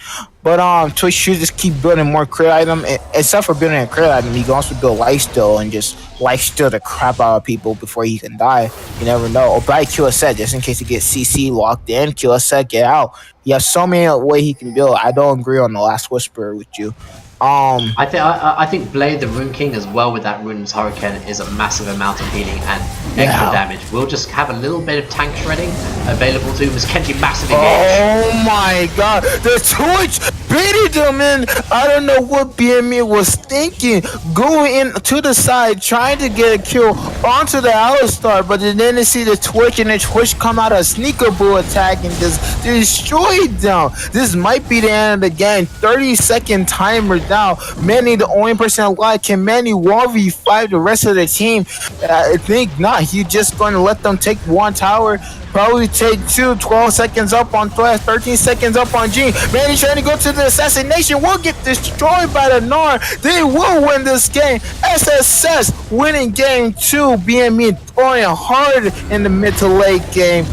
But Twitch should just keep building more crit item. Except for building a crit item, he can also build lifesteal and just lifesteal the crap out of people before he can die. You never know. Or buy kill a set just in case he gets CC locked in. Kill a set, get out. He has so many ways he can build. I don't agree on the last whisper with you. I think Blade the Rune King as well with that Rune's Hurricane is a massive amount of healing and extra damage. We'll just have a little bit of tank shredding available to him as Kenji massive engage. Oh my god, the Twitch baited him in. I don't know what BME was thinking. Going in to the side, trying to get a kill onto the Alistar, but then they see the Twitch and the Twitch come out a sneaker bull attack and just destroy them. This might be the end of the game. 30-second timer now. Manny, the only person alive. Can Manny 1v5 the rest of the team? I think not. He's just going to let them take one tower. Probably take 12 seconds up on Thresh, 13 seconds up on Gene. Manny trying to go to the assassination. Will get destroyed by the Gnar. They will win this game. SSS winning game 2. BME throwing hard in the mid to late game.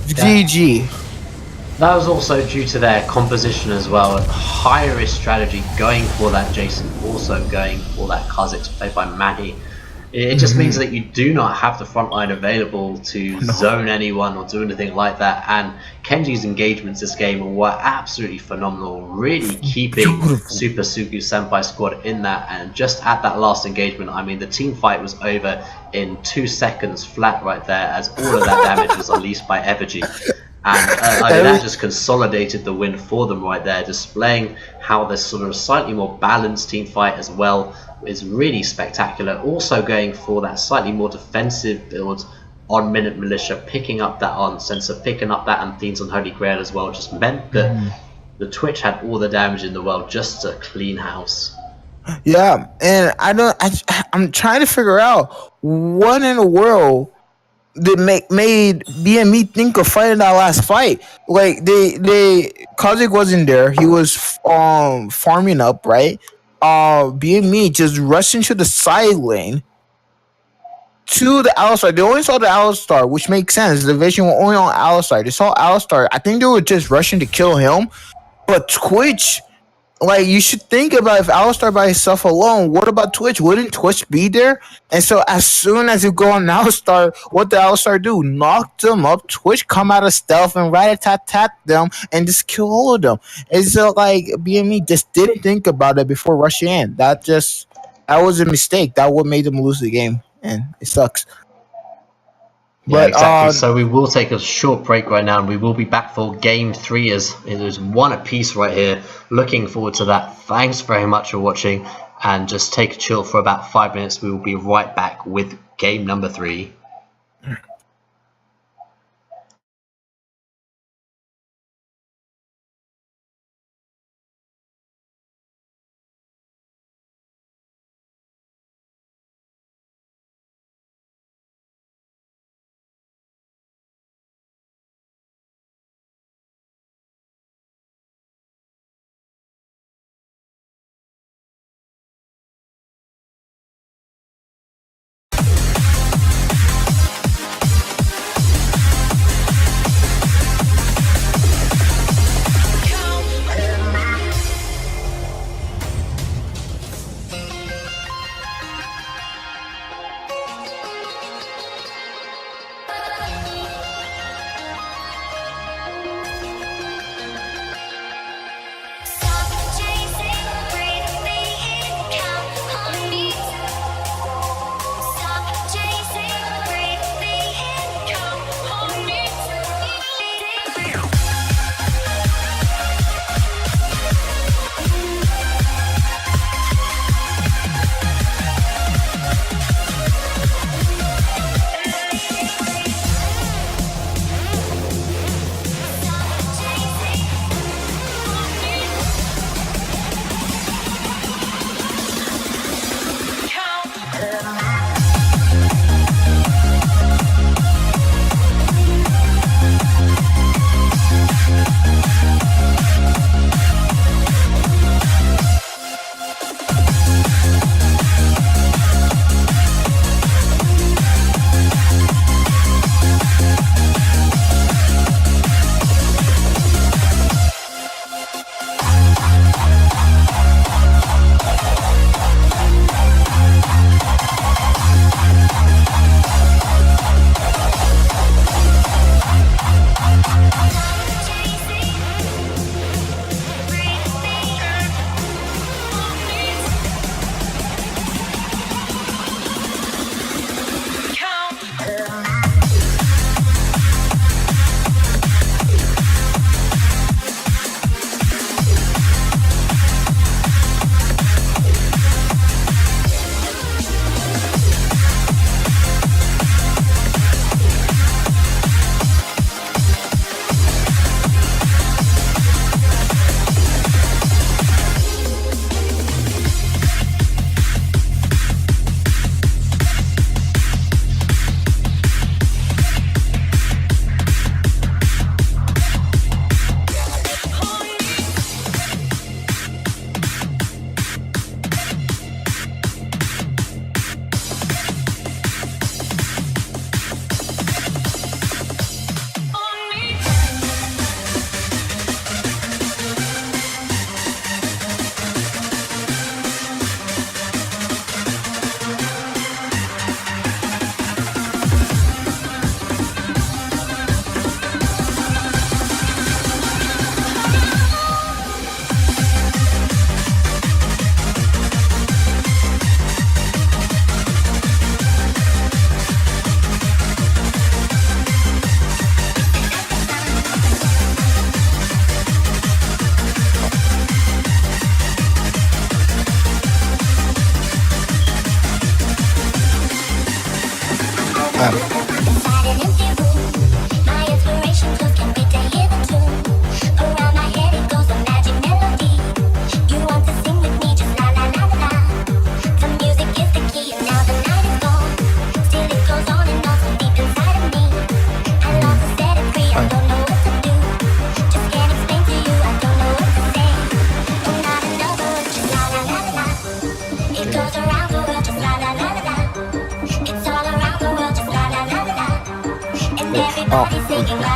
GG. That was also due to their composition as well. High risk strategy, going for that Jason, also going for that Kha'Zix played by Manny. It just means that you do not have the front line available to zone anyone or do anything like that. And Kenji's engagements this game were absolutely phenomenal, really keeping Super Sugu Senpai squad in that. And just at that last engagement, I mean, the team fight was over in 2 seconds flat right there, as all of that damage was unleashed by Epigee. And that just consolidated the win for them right there, displaying how this sort of slightly more balanced team fight as well is really spectacular. Also going for that slightly more defensive build on Minute Militia, picking up that on Sensor, picking up that Anthene's on Holy Grail as well, just meant that the Twitch had all the damage in the world just to clean house. Yeah, and I'm trying to figure out what in the world that made BME think of fighting that last fight. Like Kha'Zix wasn't there. He was farming up, right? BME just rushed into the side lane to the Alistar. They only saw the Alistar, which makes sense. The vision was only on Alistar. They saw Alistar. I think they were just rushing to kill him. But Twitch, like, you should think about if Alistar by himself alone, what about Twitch? Wouldn't Twitch be there? And so as soon as you go on Alistar, what did Alistar do? Knock them up. Twitch come out of stealth and rat-a-tat-tat them and just kill all of them. It's like BME just didn't think about it before rushing in. That was a mistake. That what made them lose the game, and it sucks. Yeah, exactly. So we will take a short break right now, and we will be back for game 3 as it is one apiece right here. Looking forward to that. Thanks very much for watching, and just take a chill for about 5 minutes. We will be right back with game number 3.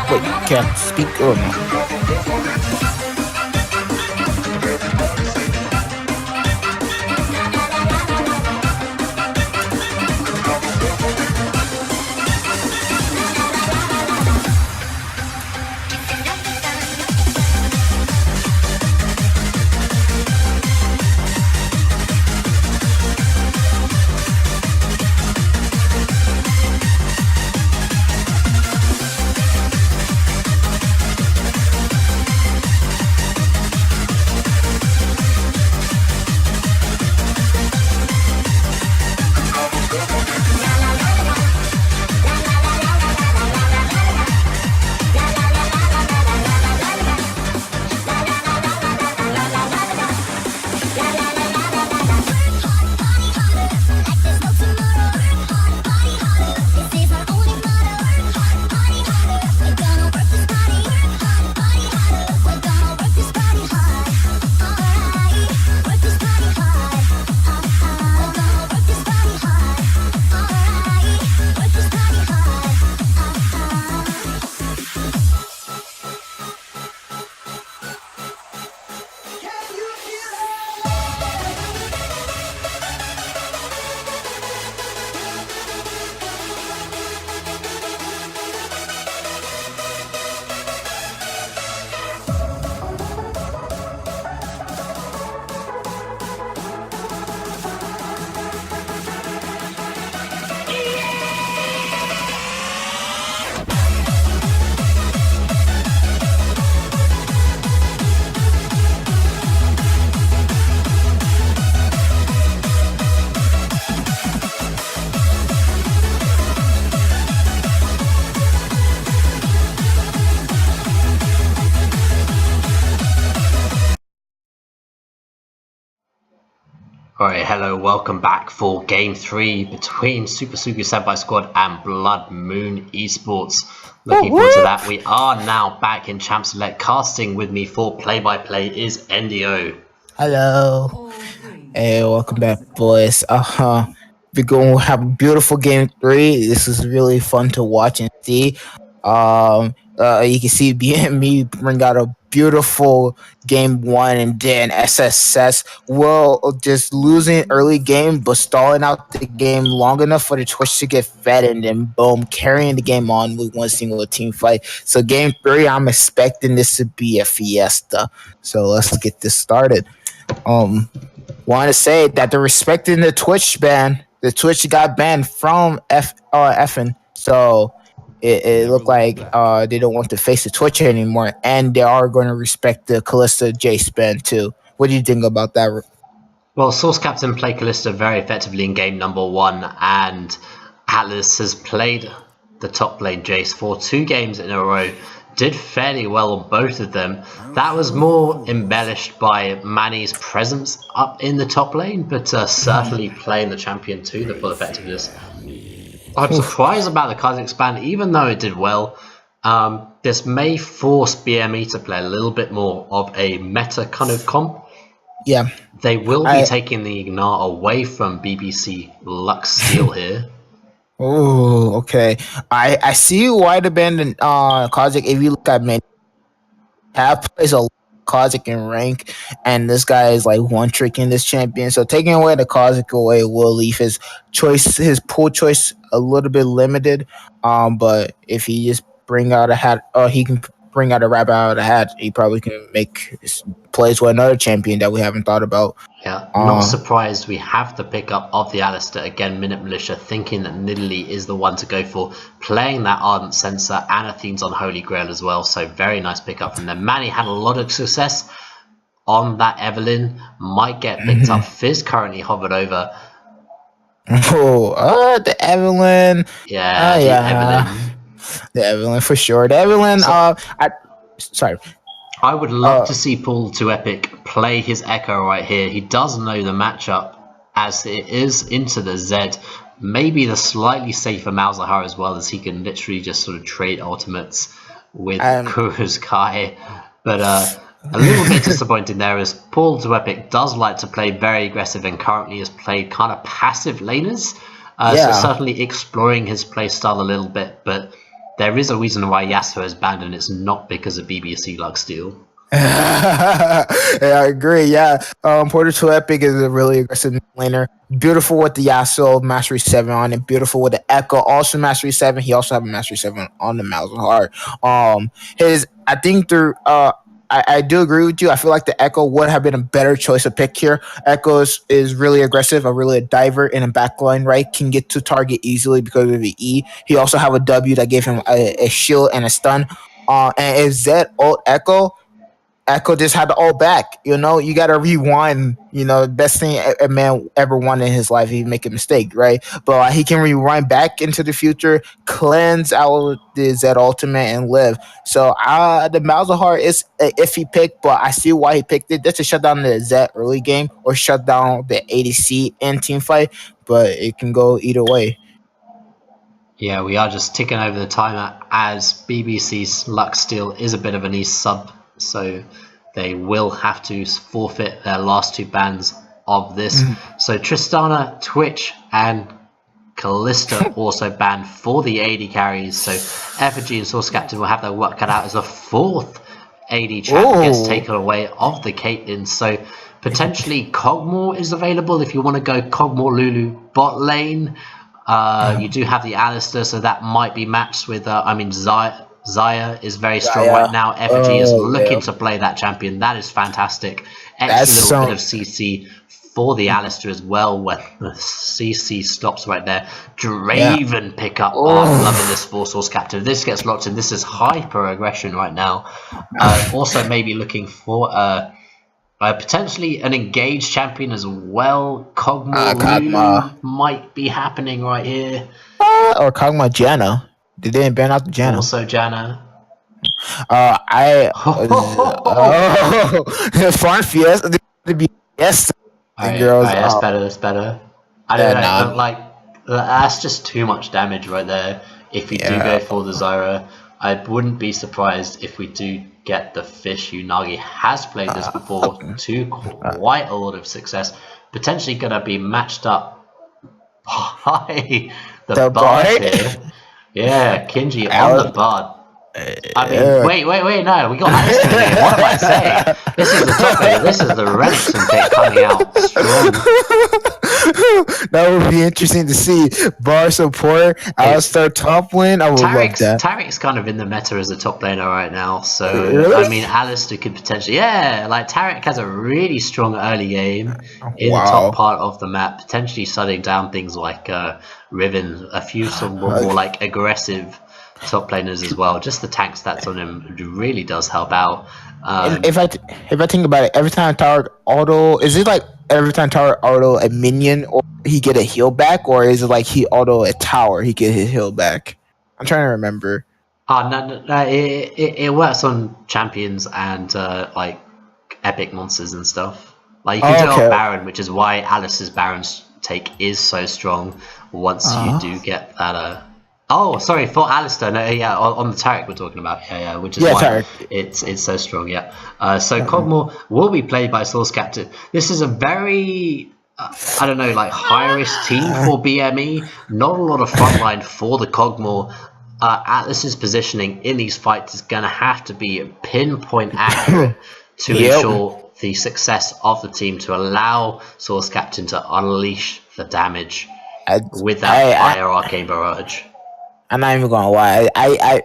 Wait, can't speak or no? Alright, hello, welcome back for Game 3 between Super Sugu Senpai Squad and Blood Moon Esports. Looking forward to that. We are now back in Champ Select. Casting with me for play-by-play is NDO. Hello. Hey, welcome back, boys. We're going to have a beautiful game three. This is really fun to watch and see. You can see BME bring out a beautiful game one, and then SSS will just losing early game, but stalling out the game long enough for the Twitch to get fed, and then boom, carrying the game on with one single team fight. So game three, I'm expecting this to be a fiesta. So let's get this started. Want to say that they're respecting the Twitch ban. The Twitch got banned from effing, so it looked like they don't want to face the Twitch anymore, and they are going to respect the Callista Jace ban too. What do you think about that? Well, Source Captain played Callista very effectively in game number 1, and Atlas has played the top lane Jace for 2 games in a row. Did fairly well on both of them. That was more embellished by Manny's presence up in the top lane, but certainly playing the champion to the full effectiveness. I'm surprised about the Kha'Zix ban, even though it did well. This may force BME to play a little bit more of a meta kind of comp. Yeah. They will be taking the Ignite away from BBC Lux Steel here. Oh, okay. I see why the band Kha'Zix. If you look at many, have plays a Kha'Zix in rank, and this guy is like one trick in this champion. So taking away the Kha'Zix away will leave his choice, his pool choice, a little bit limited. But if he just bring out a hat, he can bring out a rabbit out of a hat. He probably can make plays with another champion that we haven't thought about. Yeah, not surprised we have the pickup of the Alistair again. Minute Militia thinking that Nidalee is the one to go for, playing that Ardent Sensor and Athene's on Holy Grail as well. So very nice pickup from them. Manny had a lot of success on that Evelyn. Might get picked up. Fizz currently hovered over. The Evelyn. Yeah, Evelyn. The Evelyn for sure. The Evelyn. Sorry. I would love to see Paul to Epic play his Echo right here. He does know the matchup as it is into the Z. Maybe the slightly safer Malzahar as well, as he can literally just sort of trade ultimates with Kuru's Kai. But a little bit disappointing there, as Paul to Epic does like to play very aggressive and currently has played kind of passive laners. So certainly exploring his play style a little bit, but there is a reason why Yasuo is banned, and it's not because of BBC Lux Steel. Yeah, I agree. Yeah, Porter to Epic is a really aggressive laner. Beautiful with the Yasuo Mastery 7 on it. Beautiful with the Echo, also Mastery 7. He also have a Mastery 7 on the Malzahar. I think I do agree with you. I feel like the Echo would have been a better choice of pick here. Echo is really aggressive, really a diver in a backline, right? Can get to target easily because of the E. He also have a W that gave him a shield and a stun. And if Zed ult Echo just had to ult back. You know, you got to rewind. You know, best thing a man ever wanted in his life. He make a mistake, right? But he can rewind back into the future, cleanse out the Zed ultimate, and live. So the Malzahar is an iffy pick, but I see why he picked it. Just to shut down the Zed early game or shut down the ADC in team fight. But it can go either way. Yeah, we are just ticking over the timer as BBC's Lux Steel is a bit of an East sub. So they will have to forfeit their last 2 bans of this. So Tristana, Twitch, and Callista also banned for the AD carries. So Effigy and Source Captain will have their work cut out as a 4th AD trap gets taken away of the Caitlyn. So potentially Cogmore is available if you want to go Cogmore Lulu bot lane. You do have the Alistair, so that might be matched with Zaya is very strong right now. Effigy is looking to play that champion. That is fantastic. Extra little bit of CC for the Alistair as well when the CC stops right there. Draven pick up. Oh, I'm loving this for Source Captain. This gets locked in. This is hyper aggression right now. Also maybe looking for potentially an engaged champion as well. Kog'Maw might be happening right here. Or Kog'Maw Janna. They didn't ban out the Janna. Also Janna. Farm Fiesta to be yes. And girls, Alright, that's better, that's better. I don't yeah, know, nah, like, that's just too much damage right there. If we do yeah, go for the Zyra, I wouldn't be surprised if we do get the Fish. Unagi has played this before to quite a lot of success. Potentially going to be matched up by the the Bard boy. here. Yeah, Kinji on the Al- Bard. I mean, yeah. wait, no, we got Alistair in the game. What am I saying? This is the top laner. This is the Renekton pick coming out strong. That would be interesting to see. Bar support, It's Alistair top lane. I would love that. Tarek's kind of in the meta as a top laner right now, so I Really? mean Alistair could potentially, yeah, like Tarek has a really strong early game in the top Wow. part of the map, potentially shutting down things like Riven, a few some more like aggressive top laners as well. Just the tank stats on him really does help out. And if I think about it, every time Tower auto, is it like every time Tower auto a minion or he get a heal back, or is it like he auto a tower he get his heal back? I'm trying to remember. No, it works on champions and like epic monsters and stuff. Like you can Oh, do it on okay. Baron, which is why Alice's Baron's take is so strong once you do get that. Oh, sorry, for Alistair. No, yeah, on the Tarek we're talking about. Yeah, which is Yeah, why Tarek. it's so strong. Yeah. So Cogmore will be played by Source Captain. This is a very I don't know, like high risk team for BME. Not a lot of frontline for the Cogmore. Atlas's positioning in these fights is going to have to be pinpoint accurate to Yep. ensure the success of the team, to allow Source Captain to unleash the damage I, with that I, fire arcane barrage. I'm not even gonna lie. I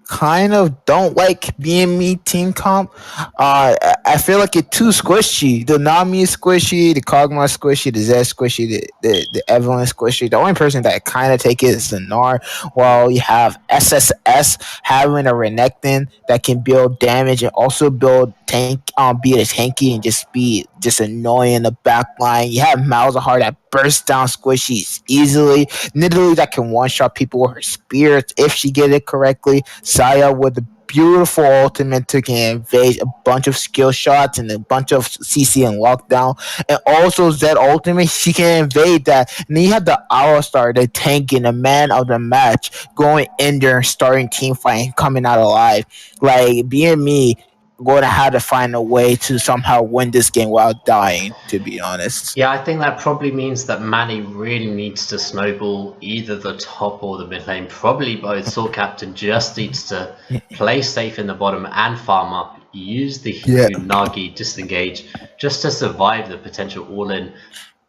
kind of don't like BME team comp. I feel like it's too squishy. The Nami is squishy, the Kog'Maw is squishy, the Zed is squishy, the Evelyn is squishy. The only person that kind of take it is Zanar. While you have SSS having a Renekton that can build damage and also build tank, be a tanky and just be just annoying in the back line. You have Malzahar that bursts down squishies easily. Nidalee that can one shot people with her spears if she get it correctly. Saya with the beautiful ultimate to can evade a bunch of skill shots and a bunch of CC and lockdown. And also Zed ultimate, she can invade that. And then you have the All-Star, the tank and the man of the match going in there and starting team fight and coming out alive. Like being me, going to have to find a way to somehow win this game without dying, to be honest. Yeah, I think that probably means that Manny really needs to snowball either the top or the mid lane. Probably both. Soul Captain just needs to play safe in the bottom and farm up. Use the Yeah. Nagi disengage just to survive the potential all-in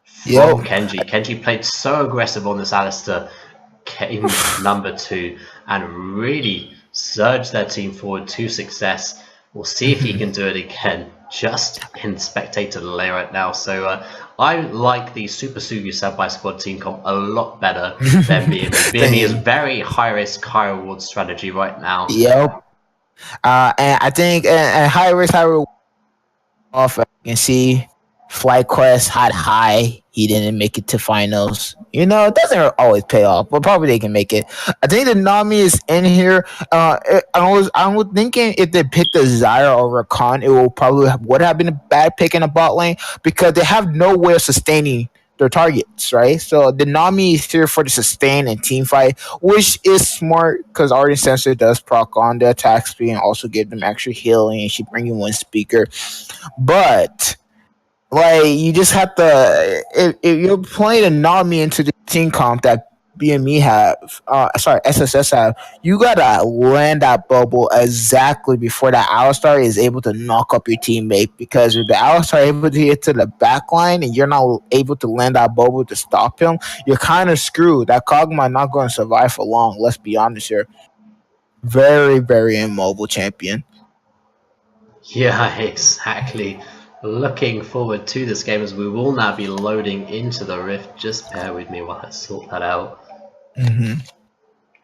from Yep. Kenji. Kenji played so aggressive on this Alistair, came number 2, and really surged their team forward to success. We'll see if he can do it again, just in spectator delay right now. So I like the Super Sugu Sub by Squad team comp a lot better than BME. BME is very high risk, high reward strategy right now. Yep. And I think and high risk, high reward. Off, you can see Flight Quest had high. He didn't make it to finals. You know, it doesn't always pay off, but probably they can make it. I think the Nami is in here. I was thinking if they picked the Zyra over Khan, it will probably would have been a bad pick in the bot lane because they have no way of sustaining their targets, right? So the Nami is here for the sustain and team fight, which is smart because Arden Sensor does proc on the attack speed and also give them extra healing, and she bring you one speaker. But like you just have to if you're playing a Nami into the team comp that BME have, SSS have, you gotta land that bubble exactly before that Alistar is able to knock up your teammate. Because if the Alistar is able to get to the back line and you're not able to land that bubble to stop him, you're kind of screwed. That Kog'Maw not going to survive for long. Let's be honest here. Very, very immobile champion. Yeah, exactly. Looking forward to this game as we will now be loading into the Rift. Just bear with me while I sort that out.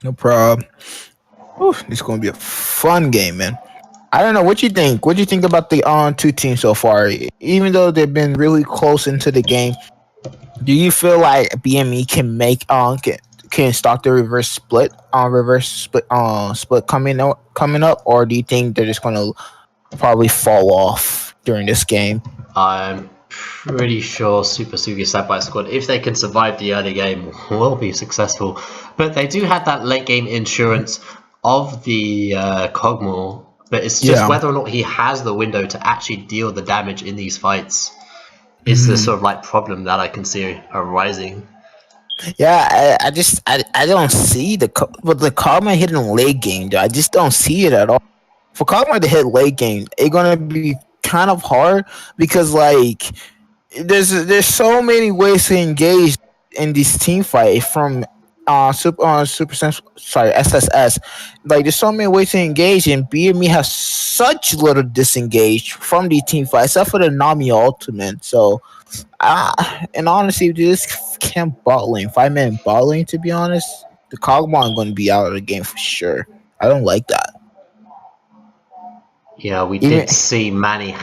No problem. Ooh, this is gonna be a fun game, man. I don't know what you think. What do you think about the two teams so far? Even though they've been really close into the game, do you feel like BME can make can start the reverse split coming up, or do you think they're just gonna probably fall off? during this game. I'm pretty sure Super Sugi Sabai squad, if they can survive the early game, will be successful. But they do have that late game insurance of the Kog'Maw, but it's just whether or not he has the window to actually deal the damage in these fights is the sort of like problem that I can see arising. Yeah, I don't see the Kog'Maw hitting late game. Though. I just don't see it at all. For Kog'Maw to hit late game, it's gonna be kind of hard because like there's so many ways to engage in this team fight from SSS. Like there's so many ways to engage, and BME has such little disengage from the team fight, except for the Nami ultimate. So, and honestly, this can't bot lane 5-man bot lane. To be honest, the Kog'Maw is going to be out of the game for sure. I don't like that. Yeah, we did see Manny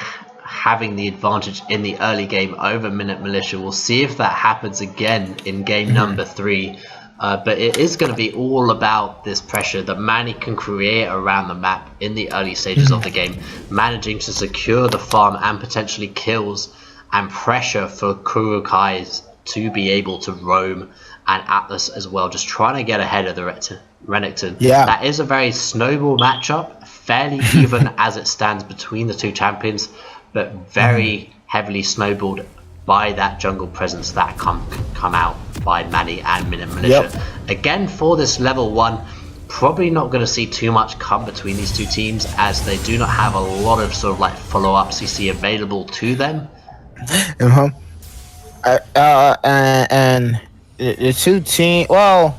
having the advantage in the early game over Minute Militia. We'll see if that happens again in game number 3. But it is going to be all about this pressure that Manny can create around the map in the early stages of the game, managing to secure the farm and potentially kills and pressure for Kurukais to be able to roam, and Atlas as well, just trying to get ahead of the Renekton. Yeah. That is a very snowball matchup, fairly even as it stands between the two champions, but very heavily snowballed by that jungle presence that come out by Manny and Minute Militia. Again, for this level 1, probably not going to see too much come between these two teams, as they do not have a lot of sort of like follow-up CC available to them. And the two team, well,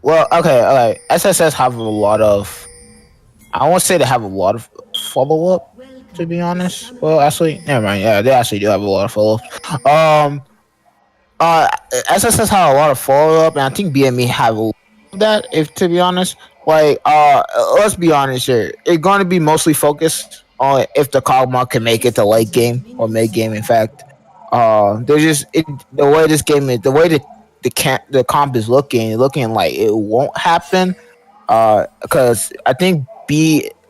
okay. SSS have a lot of. I won't say they have a lot of follow-up. To be honest, well, actually, never mind. Yeah, they actually do have a lot of follow-up. SSS have a lot of follow-up, and I think BME have a lot of that. If to be honest, like, let's be honest here, it's going to be mostly focused on if the Kog'Maw can make it to late game or mid game. In fact, they're just the way this game is, the way the comp is looking like it won't happen. Because I think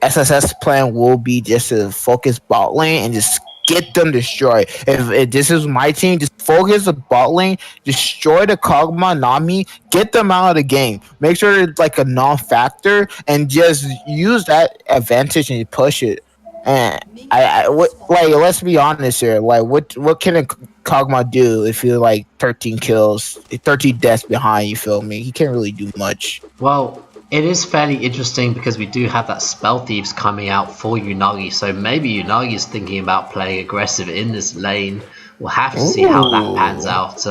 SSS plan will be just to focus bot lane and just get them destroyed. If this is my team, just focus the bot lane, destroy the Kog'Maw, Nami, get them out of the game. Make sure it's like a non-factor, and just use that advantage and push it. And let's be honest here. Like, what can a Kog'Maw do if you're like 13 kills, 13 deaths behind? You feel me? He can't really do much. Well, it is fairly interesting because we do have that Spell Thieves coming out for Unagi, so maybe Unagi is thinking about playing aggressive in this lane. We'll have to see how that pans out.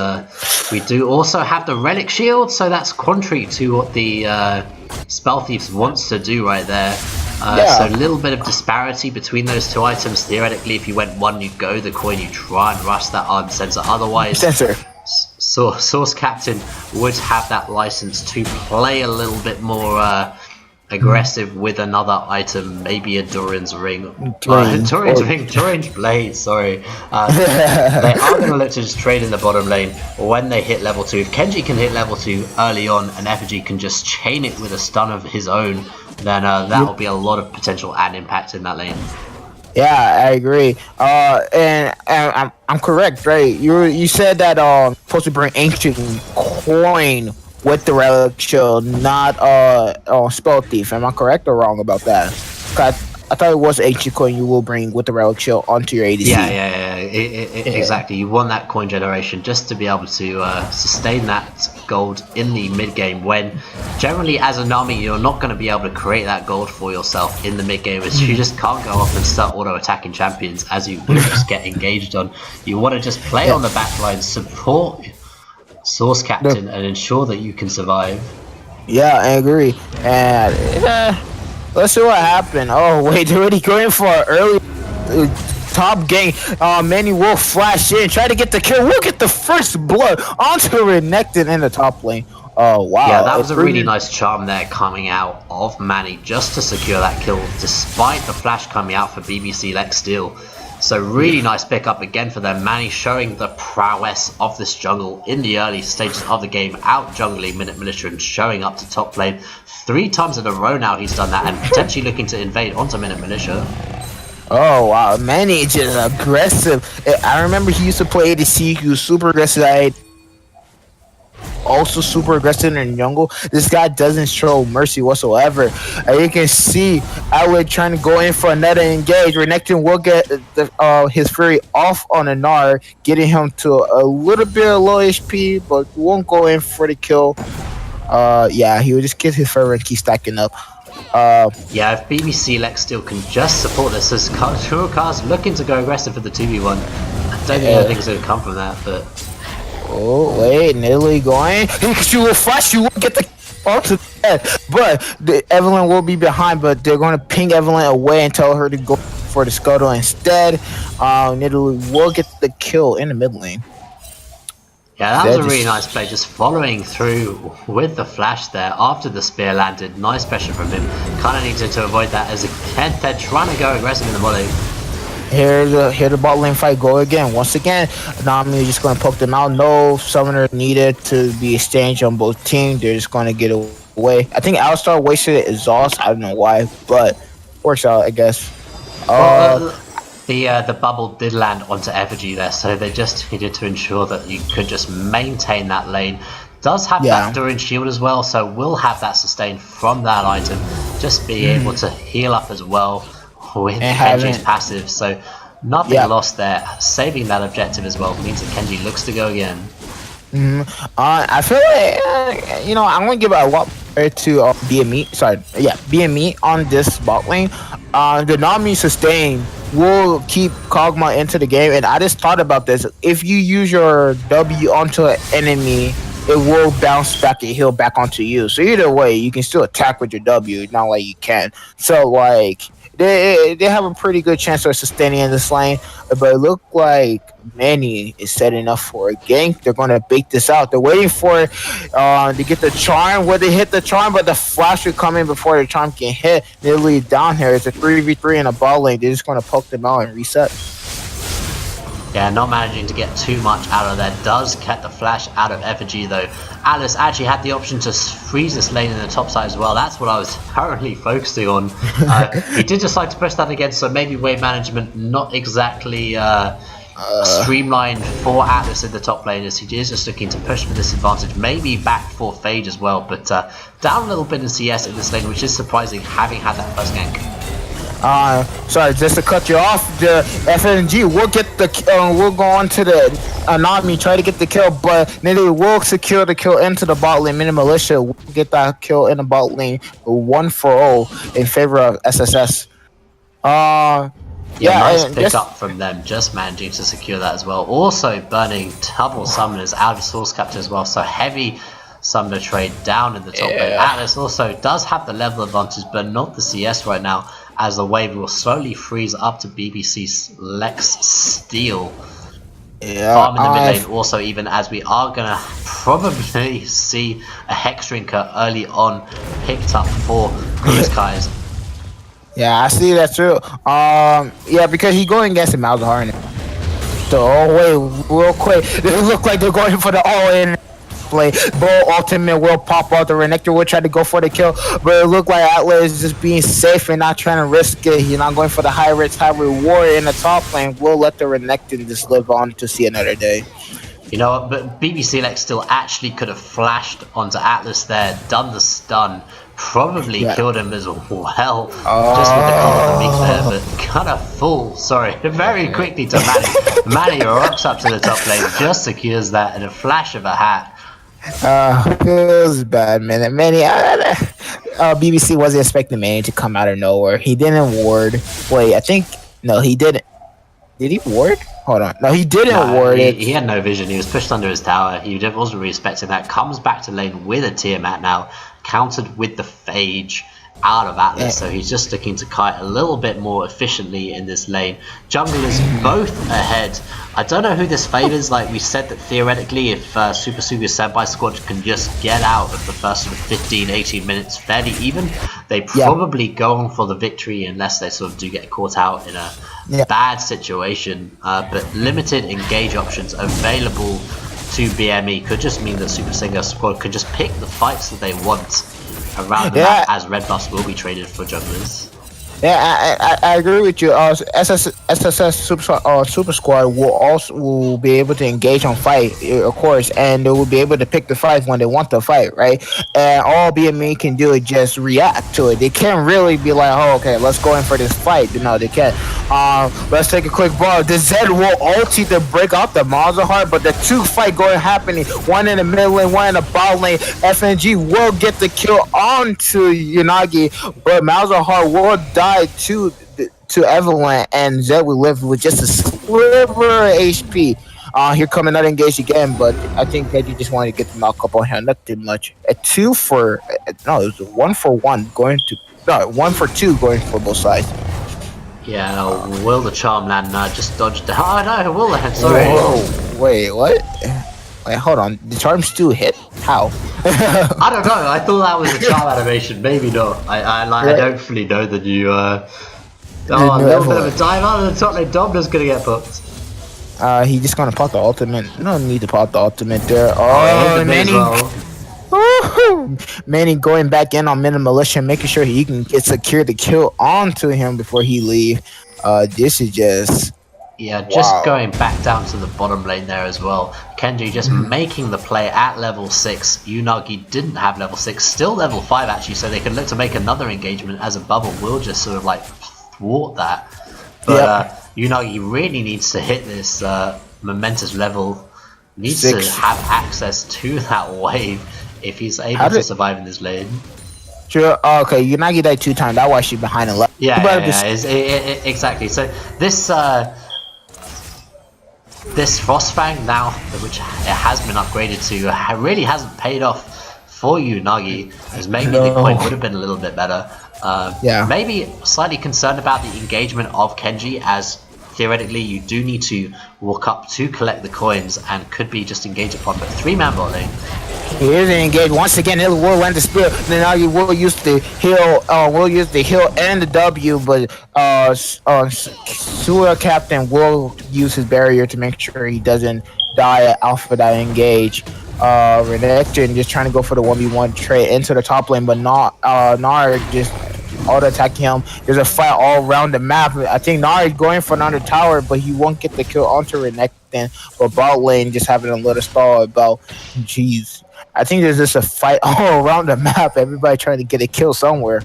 We do also have the Relic Shield, so that's contrary to what the Spell Thieves wants to do right there. So a little bit of disparity between those two items. Theoretically, if you went one, you'd go the coin, you try and rush that arm sensor. Otherwise, Source Captain would have that license to play a little bit more aggressive with another item, maybe a Doran's Ring. Doran's Blade, sorry. They are going to look to just trade in the bottom lane when they hit level 2. If Kenji can hit level 2 early on and Effigy can just chain it with a stun of his own, then that will be a lot of potential and impact in that lane. Yeah, I agree. And I'm correct, right? You said that supposed to bring ancient coin with the relic shield, not spell thief. Am I correct or wrong about that? I thought it was ancient coin you will bring with the relic shield onto your ADC. Yeah. Exactly. You want that coin generation just to be able to sustain that gold in the mid game, when generally as a Nami you're not going to be able to create that gold for yourself in the mid game, as you just can't go off and start auto attacking champions as you will just get engaged on. You want to just play on the backline, support Source Captain, and ensure that you can survive. Yeah, I agree. And let's see what happened. Oh wait, they're already going for an early top gang. Manny will flash in, try to get the kill. We'll get the first blood onto Renekton in the top lane. Oh wow. Yeah, that was a really nice charm there coming out of Manny just to secure that kill, despite the flash coming out for BBC Lex Steel. So really nice pickup again for them. Manny showing the prowess of this jungle in the early stages of the game, out jungling Minute Militia and showing up to top lane. 3 times in a row now he's done that, and potentially looking to invade onto Minute Militia. Oh wow, Manny is just aggressive. I remember he used to play ADC. He was super aggressive. Also super aggressive in jungle. This guy doesn't show mercy whatsoever. And you can see Outlet trying to go in for another engage. Renekton will get his Fury off on a Gnar, getting him to a little bit of low HP, but won't go in for the kill. Yeah, he will just get his Fury and keep stacking up. Yeah, if BBC Lex still can just support this, as Shurik's looking to go aggressive for the 2v1. I don't think anything's going to come from that, but... Oh, wait, Nidley going. She will flash, you will get the onto the head. But Evelyn will be behind, but they're going to ping Evelyn away and tell her to go for the Scuttle instead. Nidley will get the kill in the mid lane. Yeah, that was a really nice play, just following through with the flash there after the spear landed. Nice pressure from him. Kind of needed to avoid that as again they're trying to go aggressive in the volley. Here the bot lane fight go again. Once again, Nami is just going to poke them out. No summoner needed to be exchanged on both teams. They're just going to get away. I think Alistar wasted exhaust. I don't know why, but works out, I guess. The bubble did land onto Effigy there, so they just needed to ensure that you could just maintain that lane. Does have that Durin shield as well, so will have that sustain from that item. Just be able to heal up as well with Kenji's passive, so nothing lost there. Saving that objective as well means that Kenji looks to go again. I feel like I'm gonna give a lot to BME. Sorry, BME on this bot lane. The Nami sustain will keep Kog'Maw into the game, and I just thought about this. If you use your W onto an enemy, it will bounce back and heal back onto you. So either way, you can still attack with your W. It's not like you can. So like. They have a pretty good chance of sustaining in this lane, but it look like Manny is setting up for a gank. They're going to bait this out. They're waiting for to get the charm. Where they hit the charm, but the flash will come in before the charm can hit. They lead down here. It's a 3v3 in a ball lane. They're just going to poke them out and reset. Yeah, not managing to get too much out of there. Does get the flash out of Effigy though. Alice actually had the option to freeze this lane in the top side as well. That's what I was currently focusing on. He did decide to push that again, so maybe wave management not exactly streamlined for Atlas in the top lane, as he is just looking to push for this advantage. Maybe back for Phage as well, but down a little bit in CS in this lane, which is surprising having had that first gank. Sorry, just to cut you off, the FNG will get the will go on to the Nami, try to get the kill, but then they will secure the kill into the bot lane. Mini Militia will get that kill in the bot lane 1-0 in favor of SSS. Nice pick up from them, just managing to secure that as well. Also burning double summoners out of Source Capture as well, so heavy summoner trade down in the top lane. Atlas also does have the level advantage, but not the CS right now, as the wave will slowly freeze up to BBC's Lex Steel. Farm in the mid lane also, even as we are going to probably see a Hex Drinker early on picked up for Kai's. Yeah, I see that too. Yeah, because he's going against the Malzahar. So, real quick. It look like they're going for the all-in play. Bull ultimate will pop out. The Renekton will try to go for the kill, but it looked like Atlas is just being safe and not trying to risk it. He's not going for the high risk, high reward in the top lane. We'll let the Renekton just live on to see another day. You know what, but BBC Lex still actually could have flashed onto Atlas there, done the stun, probably killed him as well, just with the combo of the mix there, but kind of full, very quickly to Manny. Manny rocks up to the top lane, just secures that in a flash of a hat. It was bad, man. Manny, BBC wasn't expecting Manny to come out of nowhere. He didn't ward. Wait, I think, no, he didn't. Did he ward? Hold on. No, he didn't ward it. He had no vision. He was pushed under his tower. He wasn't really expecting that. Comes back to lane with a Tiamat now. Countered with the Phage out of Atlas. So he's just looking to kite a little bit more efficiently in this lane. Junglers both ahead. I don't know who this favors. Like we said, that theoretically, if Super Senpai Squad can just get out of the first sort of 15-18 minutes fairly even, they probably go on for the victory, unless they sort of do get caught out in a bad situation. But limited engage options available to BME could just mean that Super Senpai Squad could just pick the fights that they want around the map, as red buffs will be traded for junglers. Yeah, I agree with you. SSS Super Squad will be able to engage on fight, of course, and they will be able to pick the fight when they want to fight, right? And all BME can do is just react to it. They can't really be like, oh, okay, let's go in for this fight. No, they can't. Let's take a quick ball. The Zed will ulti to break out the Malzahar, but the two fight going happening. One in the middle lane, one in the bottom lane. FNG will get the kill onto Unagi, but Malzahar will die to Evelyn, and Zed will live with just a sliver of HP. Here coming another engage again, but I think that you just wanted to get the knock up on him. Not too much. A two for no, it was a 1-for-1 going to no 1-for-2 going for both sides. Yeah, Will the Charmland just dodged the. Oh no, Will the sorry. Whoa, wait, what? Wait, hold on. The charm still hit? How? I don't know. I thought that was a charm animation. Maybe not. I don't fully know the new. Oh, a little bit of a dive out of the top lane. Domino's gonna get booked. He just gonna pop the ultimate. No need to pop the ultimate there. Oh, Manny. Manny going back in on Mini Militia, making sure he can get secure the kill onto him before he leave. This is just. Yeah, just going back down to the bottom lane there as well. Kenji just making the play at level 6. Unagi didn't have level 6, still level 5 actually, so they can look to make another engagement as a bubble will just sort of like thwart that. But Unagi really needs to hit this momentous level, needs 6. to have access to that wave if he's able to survive in this lane. Sure. Okay, Unagi died 2 times. That's why she's behind 11. Exactly. So this Frostfang now, which it has been upgraded to, really hasn't paid off for Unagi, as maybe the coin would have been a little bit better. Maybe slightly concerned about the engagement of Kenji, as theoretically you do need to walk up to collect the coins and could be just engaged upon, but 3-man bot lane. He is engaged once again. It will land the spear. Then will use the heal. Will use the heal and the W, but Sewer Captain will use his barrier to make sure he doesn't die off of that engage. Renekton just trying to go for the 1v1 trade into the top lane, but not Nara just auto attacking him. There's a fight all around the map. I think Nara is going for another tower, but he won't get the kill onto Renekton. But bot lane just having a little stall about. Jeez. I think there's just a fight all around the map. Everybody trying to get a kill somewhere.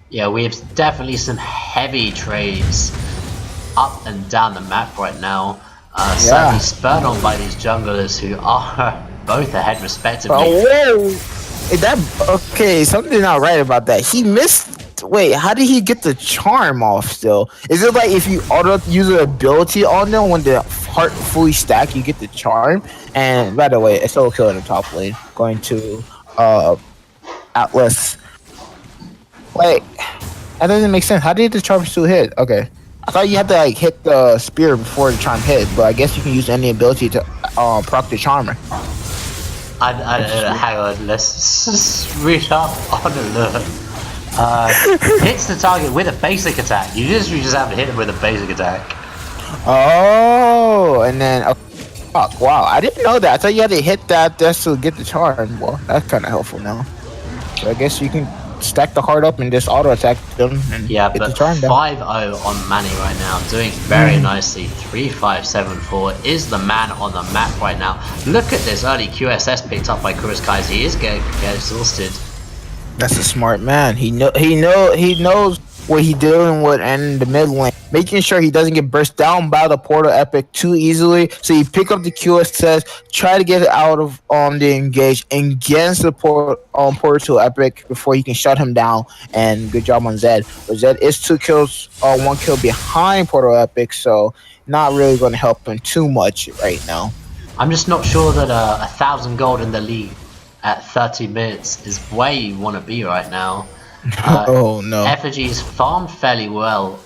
Yeah, we have definitely some heavy trades up and down the map right now. Sadly spurred on by these junglers who are both ahead respectively. Okay, something's not right about that. He missed. Wait, how did he get the charm off still? Is it like if you auto use an ability on them when the heart fully stack, you get the charm? And by the way, it's still kill in the top lane. Going to Atlas. Wait, that doesn't make sense. How did the charm still hit? Okay. I thought you had to like hit the spear before the charm hit, but I guess you can use any ability to proc the charmer. Hang on, let's read up on alert. Hits the target with a basic attack. You just have to hit him with a basic attack. Oh, and then fuck! Wow, I didn't know that. I thought you had to hit that just to get the charm. Well, that's kind of helpful now. So I guess you can stack the heart up and just auto attack them and get the charm down. 5-0 on Manny right now, doing very nicely. 3-5-7-4 is the man on the map right now. Look at this early QSS picked up by Kuroskai. He is getting exhausted. That's a smart man. He knows what he's dealing with in the mid lane, making sure he doesn't get burst down by the portal epic too easily. So you pick up the QSS, try to get it out of the engage against the portal epic before you can shut him down. And good job on Zed. But Zed is 2 kills, 1 kill behind portal epic, so not really going to help him too much right now. I'm just not sure that 1,000 gold in the league at 30 minutes is where you want to be right now. Oh no. Effigy's farmed fairly well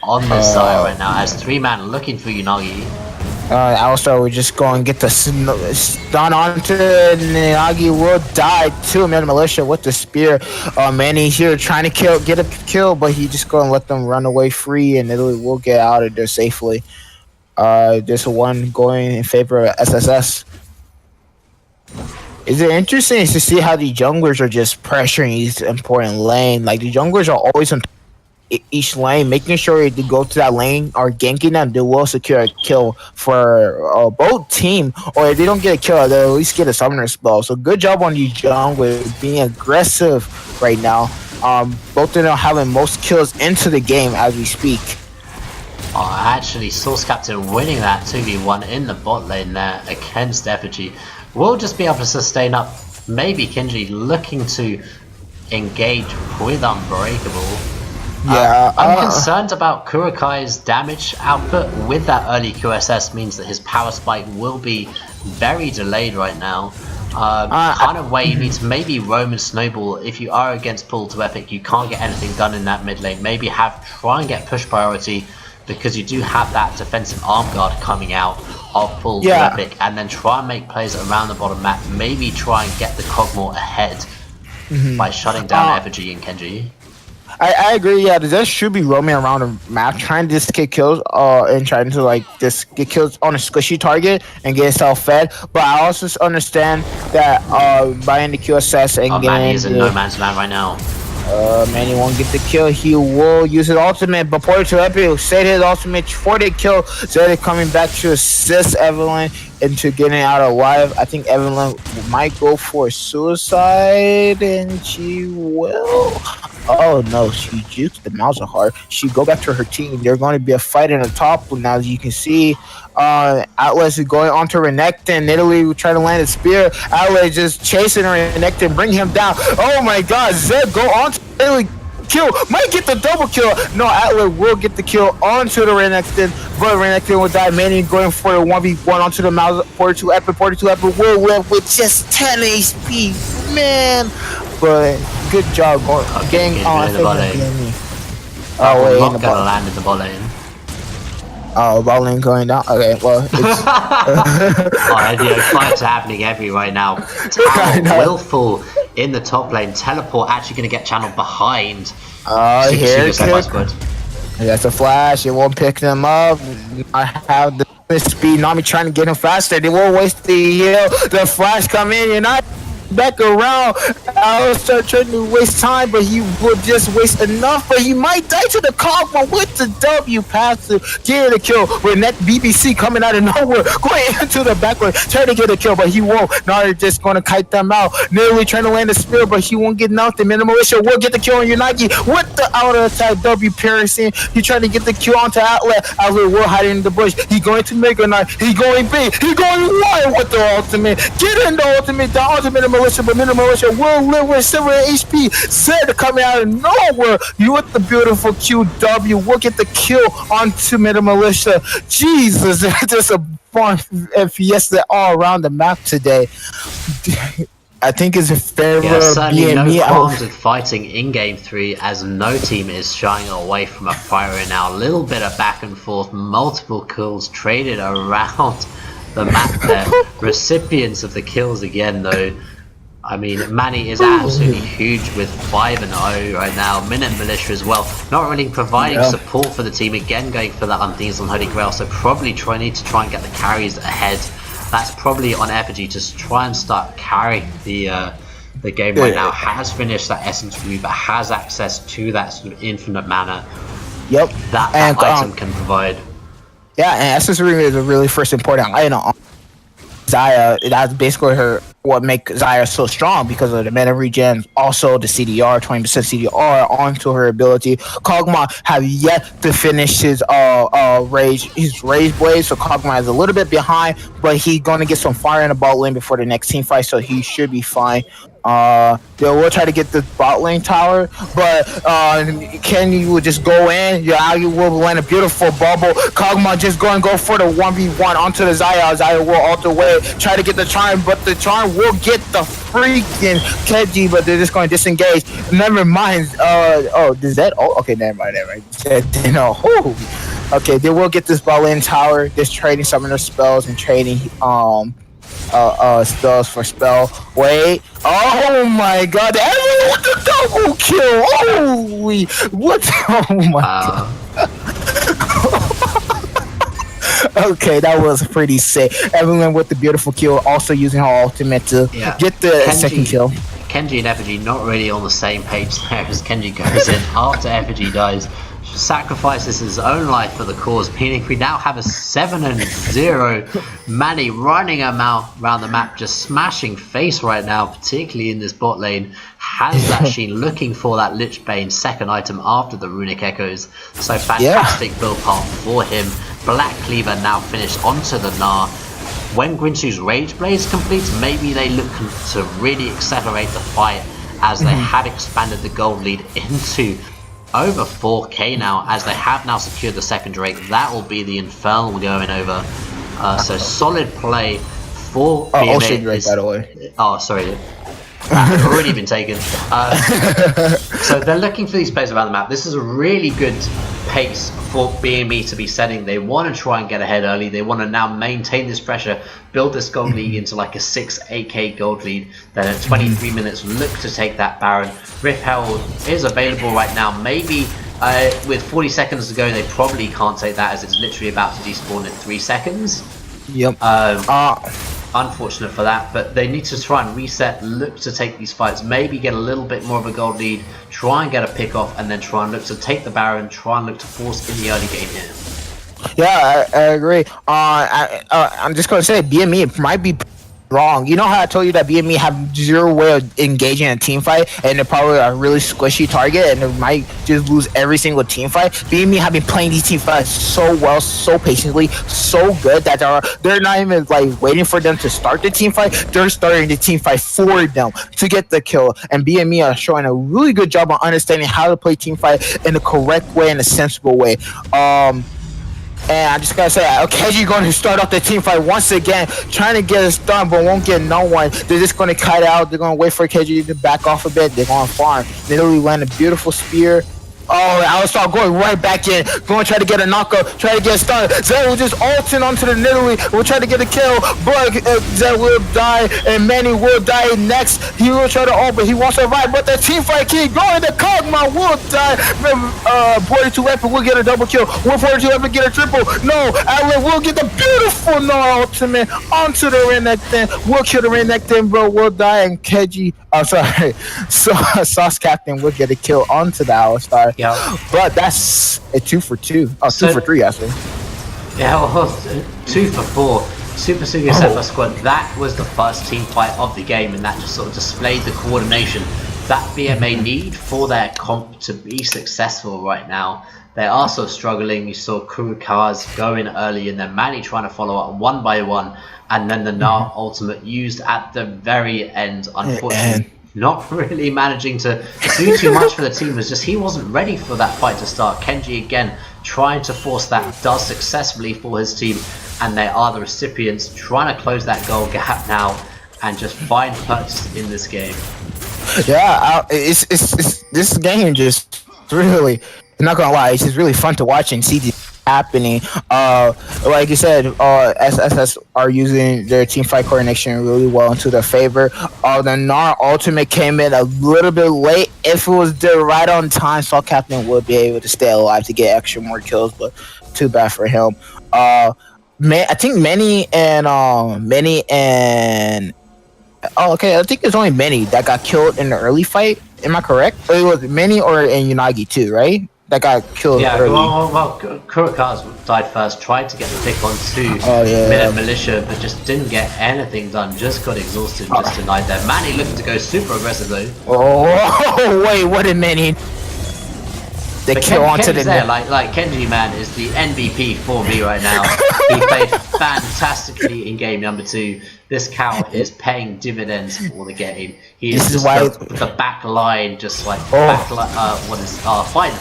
on this side right now as 3-man looking for Unagi. Also, we're just going to get the stun onto it, and Unagi will die too. Man, Militia with the spear. Manny's here trying to get a kill, but he just going to let them run away free, and Italy will get out of there safely. There's one going in favor of SSS. Is it interesting to see how the junglers are just pressuring these important lane? Like the junglers are always on each lane, making sure to go to that lane or ganking them, they will secure a kill for both team. Or if they don't get a kill, they'll at least get a summoner spell. So good job on you, John, with being aggressive right now. Both of them having most kills into the game as we speak. Actually, Source Captain winning that 2v1 in the bot lane there against Effigy. We'll just be able to sustain up. Maybe Kenji looking to engage with Unbreakable. Yeah, I'm concerned about Kurakai's damage output with that early QSS means that his power spike will be very delayed right now. Kind of way you need to maybe roam and snowball. If you are against pull to epic, you can't get anything done in that mid lane. Maybe try and get push priority because you do have that defensive arm guard coming out of pull to epic, and then try and make plays around the bottom map. Maybe try and get the Cogmore ahead by shutting down Effigy and Kenji. I agree. Yeah, the Zest should be roaming around the map, trying to just get kills, and trying to like just get kills on a squishy target and get itself fed. But I also understand that buying the QSS and getting man, he's in no man's land right now. Man, he won't get the kill. He will use his ultimate, but Porter to Epic set his ultimate for the kill. Zed coming back to assist Evelyn into getting out alive. I think Evelyn might go for suicide, and she will. Oh no, she jukes the mouse hard. She go back to her team. They're going to be a fight in the top now, as you can see. Atlas is going onto Renekton. Italy will try to land a spear. Atlas just chasing Renekton, bring him down. Oh my god, Zed go on to Italy. Kill, might get the double kill. No, Atlas will get the kill onto the Renekton, but Renekton will die. Manny going for the 1v1 onto the mouse. 42 Epic will live with just 10 HP. Man, but good job getting on the bot lane. Oh wait, not gonna land in the bot lane. Oh, bot lane going down. Okay, well, it's fights are happening everywhere right now. Tower will fall in the top lane. Teleport actually going to get channeled behind. Here it is. That's a flash. It won't pick them up. I have the speed. Nami trying to get him faster. They won't waste the heal. The flash come in. You're not back around. I'll start trying to waste time, but he will just waste enough. But he might die to the cog, but with the W pass to get a kill. With that BBC coming out of nowhere, going into the backline, trying to get a kill, but he won't. Now they're just going to kite them out. Nearly trying to land a spear, but he won't get nothing. Minimalisha will get the kill on Unagi with the outer attack W piercing. He trying to get the kill onto Atlas. Atlas will hide in the bush. He going to Mega Knight. He going big. He going wide with the ultimate. Get in the ultimate. The ultimate Militia, but Militia will live with 7 HP. Zed coming out of nowhere. You with the beautiful QW will get the kill onto Militia. Jesus, just a fun fiesta all around the map today. I think it's a fair certainly BME. No qualms with fighting in game 3, as no team is shying away from a fire right now. A little bit of back and forth, multiple kills traded around the map there. Recipients of the kills again though. I mean, Manny is absolutely huge with 5-0 right now. Minute Militia as well. Not really providing support for the team. Again, going for that Unthings on Holy Grail. So probably need to try and get the carries ahead. That's probably on Effigy to try and start carrying the game right now. Has finished that Essence Root, but has access to that sort of infinite mana. Yep. That item can provide. Yeah, and Essence Root is a really first important item. Xayah, that's basically what makes Xayah so strong, because of the mana regen, also the CDR, 20% CDR onto her ability. Kog'Maw have yet to finish his rage blade, so Kog'Maw is a little bit behind, but he's gonna get some fire in the bot lane before the next team fight, so he should be fine. They will try to get the bot lane tower, but Kenny will just go in. You will land a beautiful bubble. Kog'Maw just go for the 1v1 onto the Xayah. Xayah will alter way, try to get the charm, but the charm will get the freaking Kenji, but they're just going to disengage. Never mind. Does that? Oh, okay, never mind. No. Okay, they will get this bot lane tower. Just trading some of their spells and trading spells for spell. Wait. Oh my god. Everyone with the double kill. Holy. What? Oh my god. Okay, that was pretty sick. Evelyn with the beautiful kill, also using her ultimate to get the second kill. Kenji and Effigy not really on the same page there as Kenji goes in after Effigy dies. Sacrifices his own life for the cause, meaning we now have a 7-0 Manny running around the map, just smashing face right now, particularly in this bot lane. Has that Sheen looking for that Lich Bane second item after the Runic Echoes. So fantastic build path for him. Black Cleaver now finished onto the Gnar. When Guinsoo's Rage Blaze completes, maybe they look to really accelerate the fight, as they have expanded the gold lead into over 4k now, as they have now secured the second Drake. That will be the Infernal going over. So solid play for BME. Ocean Drake, by the way. Oh, sorry. Already been taken. So they're looking for these plays around the map. This is a really good pace for BME to be setting. They want to try and get ahead early. They want to now maintain this pressure, build this gold lead into like a 6-8k gold lead. Then at 23 minutes, look to take that Baron. Rift Herald is available right now. Maybe with 40 seconds to go, they probably can't take that, as it's literally about to despawn in 3 seconds. Yep. Unfortunate for that, but they need to try and reset, look to take these fights, maybe get a little bit more of a gold lead, try and get a pick off, and then try and look to take the Baron, try and look to force in the early game here. Yeah, I agree. I'm just gonna say BME might be wrong. You know how I told you that BME have zero way of engaging a team fight, and they're probably a really squishy target, and they might just lose every single team fight. BME have been playing these team fights so well, so patiently, so good that they're not even like waiting for them to start the team fight. They're starting the team fight for them to get the kill. And BME are showing a really good job on understanding how to play team fight in the correct way, in a sensible way. And I just gotta say, Kenji going to start off the team fight once again, trying to get us done, but won't get no one. They're just going to cut out. They're going to wait for Kenji to back off a bit. They're going to farm. They literally land a beautiful spear. Oh, Alistar going right back in, going to try to get a knockup, try to get a stun. Zed will just ulting onto the Nidalee, will try to get a kill, but Zed will die, and Manny will die next. He will try to ult, but he won't survive, but the team fight keep going. The Kog'Maw will die. 42 Weapon will get a double kill. 142 Weapon get a triple. No, Allen will get the beautiful Gnar ultimate onto the Renekton. Will kill the Renekton, bro, will die, and Kenji, Sauce Captain will get a kill onto the Alistar. Yeah, but that's a 2 for 2. Oh, so, 2 for 3, actually. Yeah, well, 2 for 4. Super Studio Sepa Squad. That was the first team fight of the game, and that just sort of displayed the coordination that BMA need for their comp to be successful right now. They are sort of struggling. You saw Kurukaz go in early, and then Manny trying to follow up one by one, and then the Gnar ultimate used at the very end. Unfortunately, not really managing to do too much for the team. Was just he wasn't ready for that fight to start. Kenji again trying to force that, does successfully for his team, and they are the recipients trying to close that goal gap now and just find purchase in this game. Yeah, it's this game just really, I'm not gonna lie, it's just really fun to watch and see this happening. Like you said, SSS are using their team fight coordination really well into their favor. The Gnar ultimate came in a little bit late. If it was there right on time, Saw Captain would be able to stay alive to get extra more kills, but too bad for him. I think Manny and I think it's only Manny that got killed in the early fight. Am I correct? It was Manny or in Unagi too, right? That got killed early. Well, Kurukaz died first, tried to get the pick onto Minute Militia, but just didn't get anything done, just got exhausted, just denied that. Manny looking to go super aggressive though. Oh, wait, what did Manny? They kill onto the there, like Kenji, man, is the MVP for me right now. He played fantastically in game number 2. This cow is paying dividends for the game. He is just the back line, just like fight the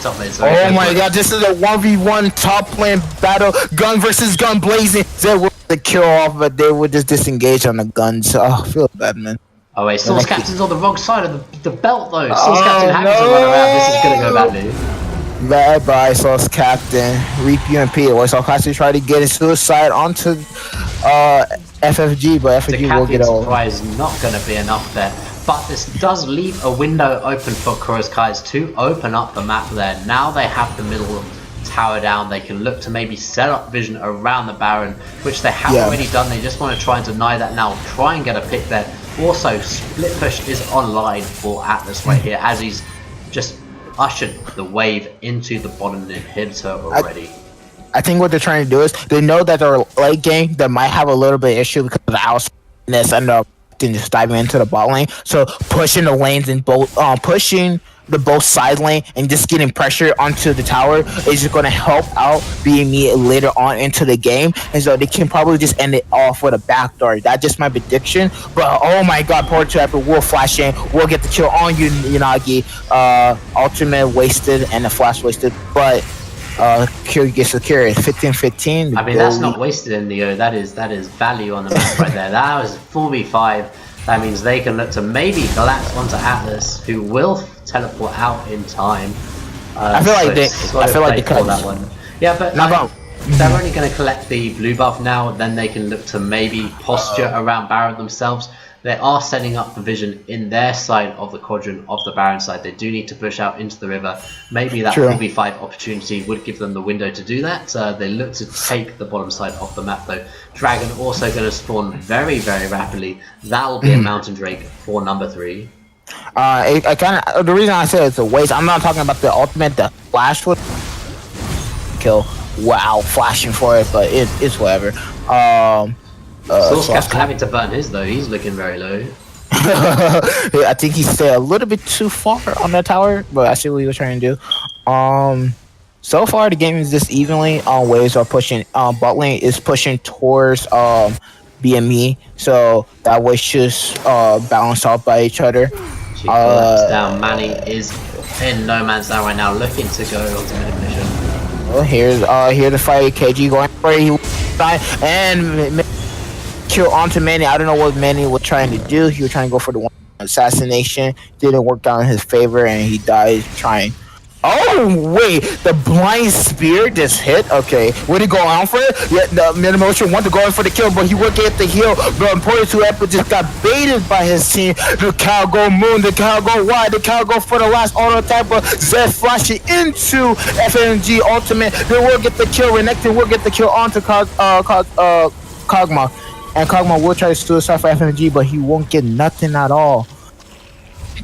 top lane. Sorry, oh my god, this is a 1v1 top lane battle, gun versus gun blazing. They will the kill off, but they would just disengage on the guns. I feel bad, man. Oh wait, Sauce Captain's on the wrong side of the belt though. Sauce Captain having to run around. This is gonna go badly. Bye, Sauce Captain. Reap UMP. Sauce Captain tried to get his suicide onto FFG, but FFG will get over. Surprise not going to be enough there. But this does leave a window open for Kurukaz to open up the map there. Now they have the middle tower down. They can look to maybe set up vision around the Baron, which they have already done. They just want to try and deny that now. Try and get a pick there. Also, split push is online for Atlas right here, as he's just ushered the wave into the bottom inhibitor already. I think what they're trying to do is they know that their late game that might have a little bit of issue because of the outside and just diving into the bot lane. So pushing the lanes and pushing the both side lane and just getting pressure onto the tower is just going to help out BME later on into the game, and so they can probably just end it off with a backdoor. That's just my prediction. But oh my god, poor Trapper will flash in, we'll get the kill on Unagi. Ultimate wasted and the flash wasted, but kill gets secured. 15-15. I mean, that's not wasted in Neo. That is value on the map right there. That was 4v5. That means they can look to maybe collapse onto Atlas, who will teleport out in time. I feel like they cut that one. Yeah, but they're only going to collect the blue buff now. Then they can look to maybe posture around Baron themselves. They are setting up the vision in their side of the quadrant of the Baron side. They do need to push out into the river. Maybe that 4v5 opportunity would give them the window to do that. They look to take the bottom side of the map though. Dragon also going to spawn very, very rapidly. That will be a Mountain Drake for number 3. The reason I say it's a waste, I'm not talking about the ultimate, the flash would kill. Wow, flashing for it, but it's whatever. Source Captain having to burn his though, he's looking very low. I think he stayed a little bit too far on that tower, but I see what he was trying to do. So far the game is just evenly. Waves are pushing, bot lane is pushing towards BME, so that was just balanced out by each other. She collapsed down. Manny is in no man's land right now, looking to go ultimate mission. Well, here's the fight. KG going for it, and kill onto Manny. I don't know what Manny was trying to do. He was trying to go for the one assassination. Didn't work out in his favor, and he died trying. Oh wait, the blind spear just hit. Okay, would he go on for it? Yeah, the Minimotion wanted to go in for the kill, but he would get the heal. But important to Epic just got baited by his team. The cow go moon, the cow go wide, the cow go for the last auto attack, but Zed flashing into FNG ultimate. They will get the kill. Renekton will get the kill onto Kog'Maw. And Kog'Maw will try to suicide for FNG, but he won't get nothing at all.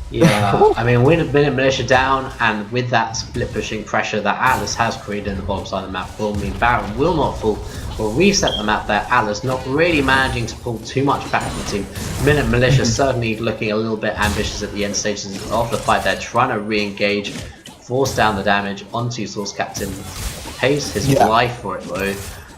Yeah, I mean, with militia down, and with that split pushing pressure that Atlas has created in the bottom side of the map, will mean Baron will not fall. Will reset the map there. Atlas not really managing to pull too much back from the team. Minute Militia certainly looking a little bit ambitious at the end stages of the fight. They're trying to re-engage, force down the damage onto Source Captain. Pays his life for it though.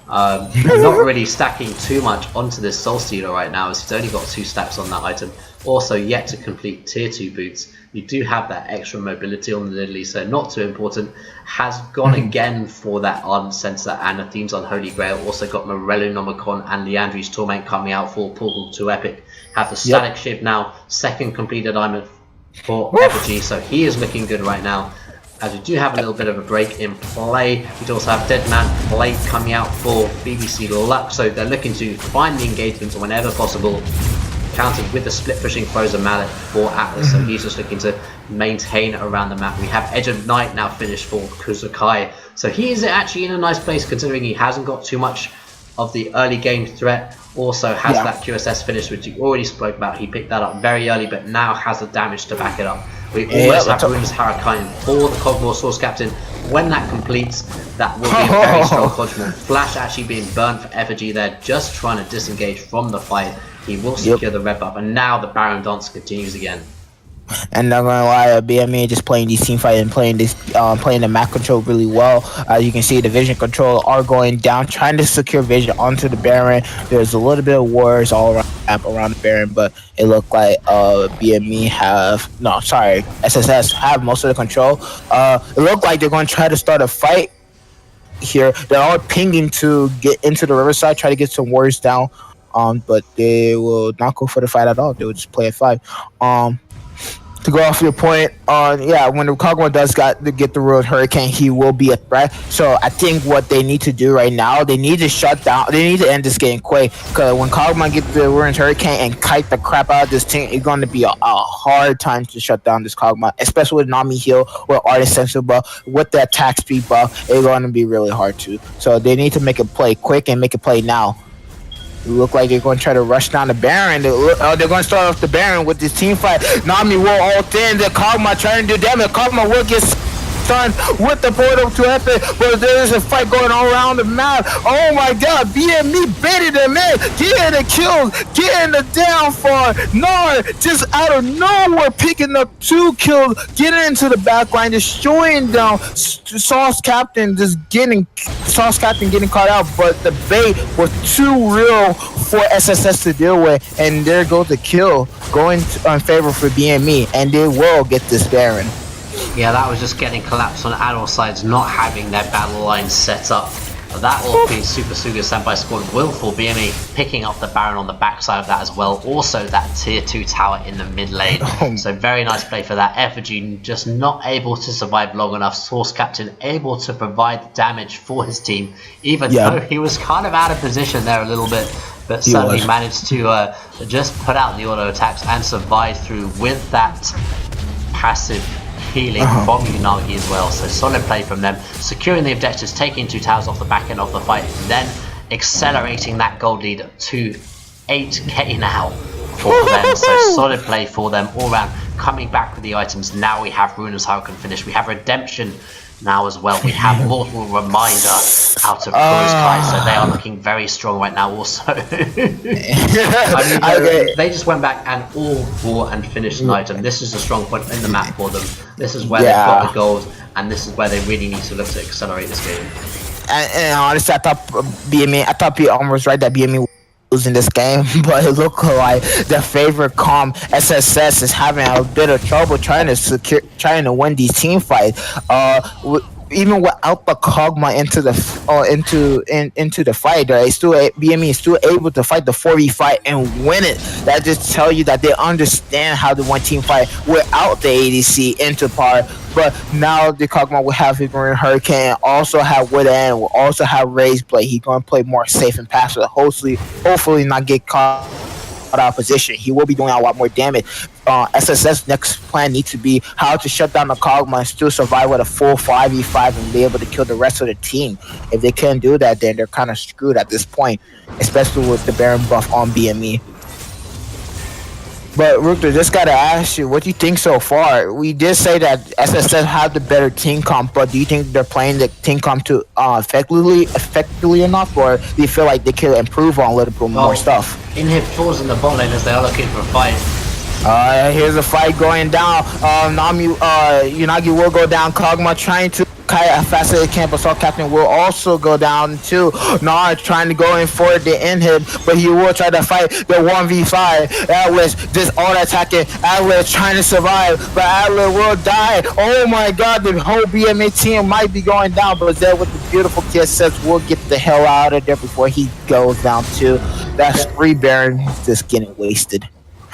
Not really stacking too much onto this Soul Stealer right now, as he's only got 2 stacks on that item. Also yet to complete tier 2 boots. You do have that extra mobility on the Lily, so not too important. Has gone again for that Ardent Sensor and the themes on Holy Grail. Also got Morello Nomicon and Leandri's Torment coming out for Portal to Epic. Have the Static Shift now, second completed diamond for Effigy, so he is looking good right now. As we do have a little bit of a break in play. We do also have Deadman Blade coming out for BBC Luck, so they're looking to find the engagement whenever possible. Countered with the split pushing Frozen Mallet for Atlas, so he's just looking to maintain around the map. We have Edge of Night now finished for Kuzukai, so he is actually in a nice place considering he hasn't got too much of the early game threat. Also has that QSS finish, which you already spoke about. He picked that up very early, but now has the damage to back it up. We almost have Runes Harakine for the Kog'Maw Source Captain. When that completes, that will be a very strong Kog'Maw. Flash actually being burned for Effigy there, just trying to disengage from the fight. He will secure the red buff, and now the Baron dance continues again. And not gonna lie, BME just playing these team fight and playing this, playing the map control really well. As you can see, the vision control are going down, trying to secure vision onto the Baron. There's a little bit of wars all around the Baron, but it looked like BME SSS have most of the control. It looked like they're going to try to start a fight here. They're all pinging to get into the riverside, try to get some warriors down. But they will not go for the fight at all. They will just play at 5. To go off your point, when the Kog'Maw does get the Road Hurricane, he will be a threat. So I think what they need to do right now, they need to shut down. They need to end this game quick, because when Kog'Maw gets the Ruined Hurricane and kite the crap out of this team, it's going to be a hard time to shut down this Kog'Maw, especially with Nami heal, with Artist Sensor buff, with the attack speed buff. It's going to be really hard to. So they need to make it play quick and make it play now. It look like they're going to try to rush down the Baron. They're going to start off the Baron with this team fight. Nami will ult in. The Kog'Maw trying to do damage. Kog'Maw will get stunned with the portal to Epic, but there is a fight going all around the map. Oh my god, BME baited them in, getting the kills, getting the downfall. Nar just out of nowhere picking up 2 kills, getting into the backline, destroying down Sauce Captain, getting caught out, but the bait was too real for SSS to deal with, and there goes the kill going in favor for BME, and they will get this Baron. Yeah, that was just getting collapsed on Ador sides, not having their battle line set up. That all being Super Suga Senpai squad will for BME, picking up the Baron on the backside of that as well. Also that tier 2 tower in the mid lane. So very nice play for that. Effigy just not able to survive long enough. Source Captain able to provide damage for his team, even though he was kind of out of position there a little bit. But certainly managed to just put out the auto attacks and survive through with that passive healing from Unagi as well. So solid play from them, securing the objectives, taking 2 towers off the back end of the fight, then accelerating that gold lead to 8k now for them. So solid play for them all round, coming back with the items. Now we have Runa's Hurricane finish, we have Redemption now as well, we have Mortal Reminder out of Kai, so they are looking very strong right now also. I mean, they just went back and all bought and finished an item. This is a strong point in the map for them. This is where they've got the gold, and this is where they really need to look to accelerate this game. And honestly, I thought BME was right that BME was in this game, but it looked like their favorite comp SSS is having a bit of trouble trying to win these team fights. Even without the Kog'Maw into the fight, right? BME is still able to fight the 4v5 and win it. That just tell you that they understand how to win team fight without the ADC into par. But now the Kog'Maw will have Ignorant Hurricane, also have Widow, and will also have Ray's play. He's going to play more safe and passive. Hopefully not get caught out of position. He will be doing a lot more damage. SSS next plan needs to be how to shut down the Kog'Maw and still survive with a full 5v5 and be able to kill the rest of the team. If they can't do that, then they're kind of screwed at this point, especially with the Baron buff on BME. But Rukter, just gotta ask you, what do you think so far? We did say that SSS have the better team comp, but do you think they're playing the team comp to effectively enough, or do you feel like they could improve on a little bit more stuff? Inhib falls in the bot lane as they are looking for a fight. Here's a fight going down. Unagi will go down. Kog'Maw trying to kite as fast as they can, but Salt Captain will also go down too. Nar trying to go in for the inhib, but he will try to fight the 1v5. Atlas just auto-attacking. Atlas trying to survive, but Atlas will die. Oh my god, the whole BME team might be going down, but Zed with the beautiful kiss says we'll get the hell out of there before he goes down too. That's 3 Baron just getting wasted.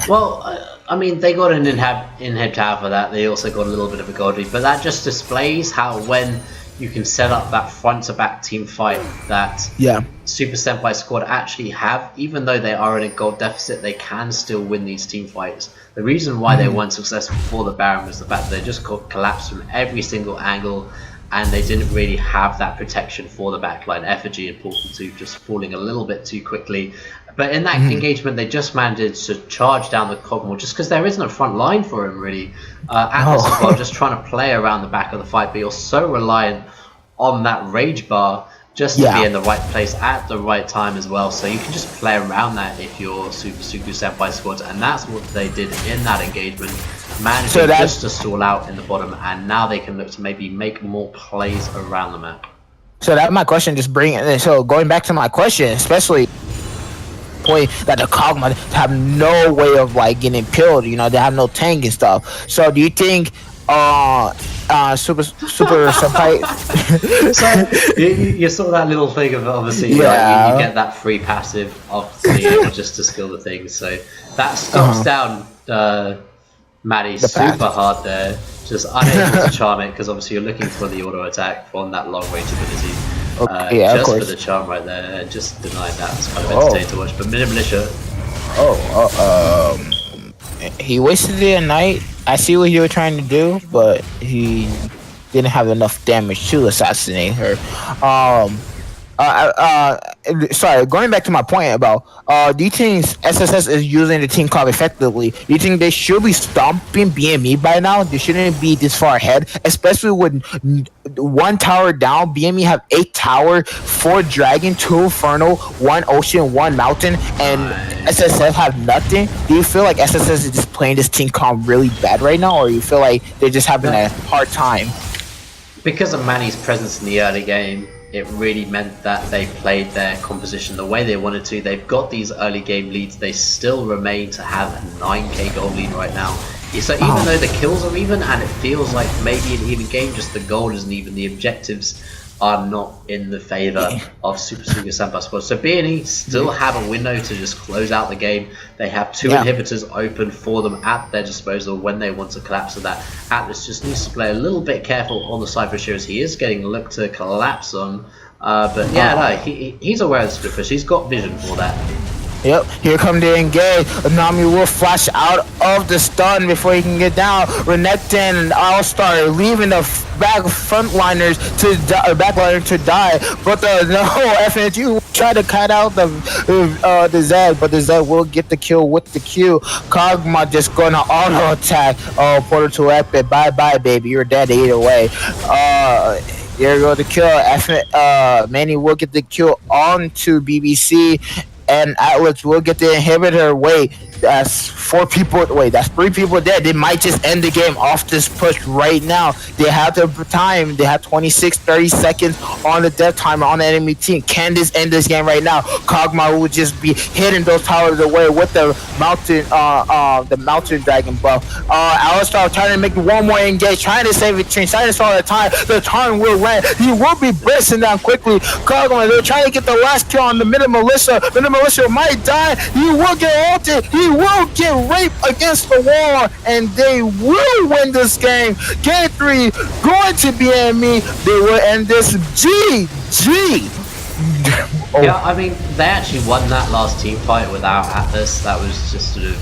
Well, I mean, they got an in-head tower for that. They also got a little bit of a gold lead, but that just displays how when you can set up that front-to-back team fight that Super Senpai squad actually have, even though they are in a gold deficit, they can still win these team fights. The reason why they weren't successful for the Baron was the fact that they just got collapsed from every single angle, and they didn't really have that protection for the backline. Effigy and Portal 2 just falling a little bit too quickly. But in that engagement, they just managed to charge down the Kog'Maw just because there isn't a front line for him, really. Atlas as well, just trying to play around the back of the fight, but you're so reliant on that rage bar just to be in the right place at the right time as well. So you can just play around that if you're Super Senpai squad, and that's what they did in that engagement. Managing just to stall out in the bottom, and now they can look to maybe make more plays around the map. So that's my question, so going back to my question, especially point that the Kog'Maw have no way of like getting killed, they have no tank and stuff. So do you think Super Senpai so you saw that little thing of obviously you get that free passive of being able just to skill the things, so that stops down Maddie super hard there, just unable to charm it because obviously you're looking for the auto attack on that long range ability. Just for the charm right there, and just denied that. It's kind of entertaining to watch. But Militia. He wasted the Ignite. I see what you were trying to do, but he didn't have enough damage to assassinate her. Sorry, going back to my point about do you think SSS is using the team comp effectively? Do you think they should be stomping BME by now? They shouldn't be this far ahead, especially with one tower down. BME have 8 tower, 4 dragon, 2 inferno, 1 ocean, 1 mountain, and SSS have nothing. Do you feel like SSS is just playing this team comp really bad right now, or you feel like they're just having a hard time? Because of Manny's presence in the early game, it really meant that they played their composition the way they wanted to. They've got these early game leads. They still remain to have a 9k gold lead right now. So even though the kills are even, and it feels like maybe an even game, just the gold isn't even, the objectives are not in the favour of Super Senpai squad. So BME still have a window to just close out the game. They have 2 inhibitors open for them at their disposal when they want to collapse. So that Atlas just needs to play a little bit careful on the side for sure, as he is getting looked to collapse on. But yeah, no, he's aware of the split push. He's got vision for that. Yep, here come the engage. Nami will flash out of the stun before he can get down. Renekton and All-Star leaving the frontliners to backliner to die. But no, FNG try to cut out the Zed, but the Zed will get the kill with the Q. Kog'Maw just gonna auto attack. Oh, Portal to Epic. Bye bye, baby. You're dead either way. There go the kill. Manny will get the kill onto BBC. And Atlas will get the inhibitor. Wait, that's 4 people. Wait, that's 3 people dead. They might just end the game off this push right now. They have the time. They have 30 seconds on the death timer on the enemy team. Can this end this game right now? Kog'Maw will just be hitting those towers away with the mountain dragon buff. Alistar trying to make one more engage, trying to save it, trying to stall the time. The time will land. He will be bursting down quickly. Kog'Maw, they're trying to get the last kill on the middle Melissa. Militia might die. He will get ulted. He will get raped against the wall, and they will win this game. Game 3 going to BME. They will end this. GG. Yeah, I mean, they actually won that last team fight without Atlas. That was just sort of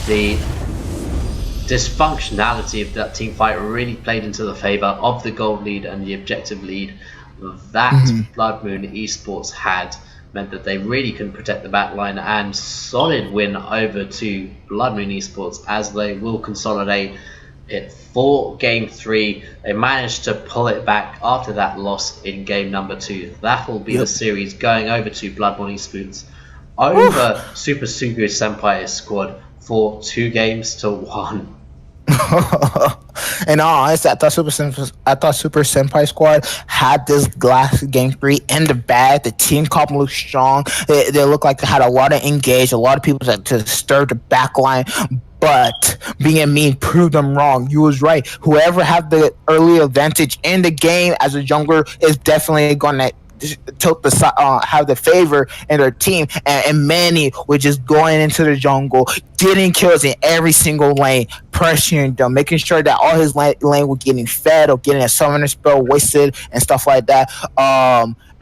the dysfunctionality of that team fight really played into the favour of the gold lead and the objective lead that Blood Moon Esports had. Meant that they really couldn't protect the backline, and solid win over to Blood Moon Esports as they will consolidate it for game 3. They managed to pull it back after that loss in game number 2. That will be the series going over to Blood Moon Esports over Super Senpai squad for 2-1. And honestly, I thought Super Senpai Squad had this last game 3 in the bag. The team comp looked strong. They looked like they had a lot of engage, a lot of people to stir the back line. But BME proved them wrong. You was right. Whoever had the early advantage in the game as a jungler is definitely going to tilt the have the favor in their team, and Manny was just going into the jungle, getting kills in every single lane, pressuring them, making sure that all his lane was getting fed or getting a summoner spell wasted and stuff like that.